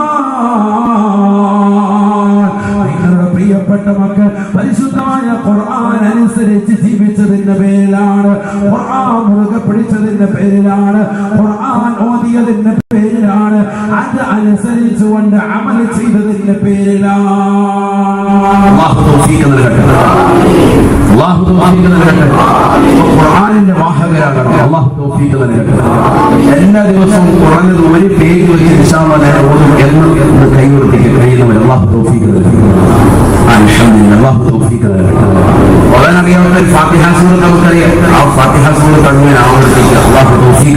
പ്രിയപ്പെട്ട മക്കൾ പരിശുദ്ധമായ ഖുർആൻ അനുസരിച്ച് ജീവിച്ചതിന്റെ പേരിലാണ്, ഖുർആൻ മുറുകെ പിടിച്ചതിന്റെ പേരിലാണ്, ഖുർആൻ ഓതിയതിന്റെ പേരിലാണ്, അത് അനുസരിച്ചുകൊണ്ട് അമൽ ചെയ്തതിന്റെ പേരിലാണ്. അല്ലാഹു തൗഫീഖ് നൽകട്ടെ. ഖുർആനിന്റെ വാഹകരാകണം. അല്ലാഹു തൗഫീഖ് നൽകട്ടെ. എല്ലാ ദിവസവും കുറഞ്ഞത് ഒരു പേജ് വെച്ച് ഇൻഷാ അല്ലാഹ് ഓതും എന്ന് കൈവർത്തിക്ക് കഴിയുന്നവർ അല്ലാഹു തൗഫീഖ് നൽകട്ടെ. അല്ലാഹു തൗഫീഖ് നൽകട്ടെ. വളരെ അറിയാവുന്ന ഫാത്തിഹ സൂറത്ത് നമുക്കറിയാം. ആ ഫാത്തിഹ സൂറത്ത് അങ്ങനെ ആവർത്തിക്കുക. അല്ലാഹു തൗഫീഖ്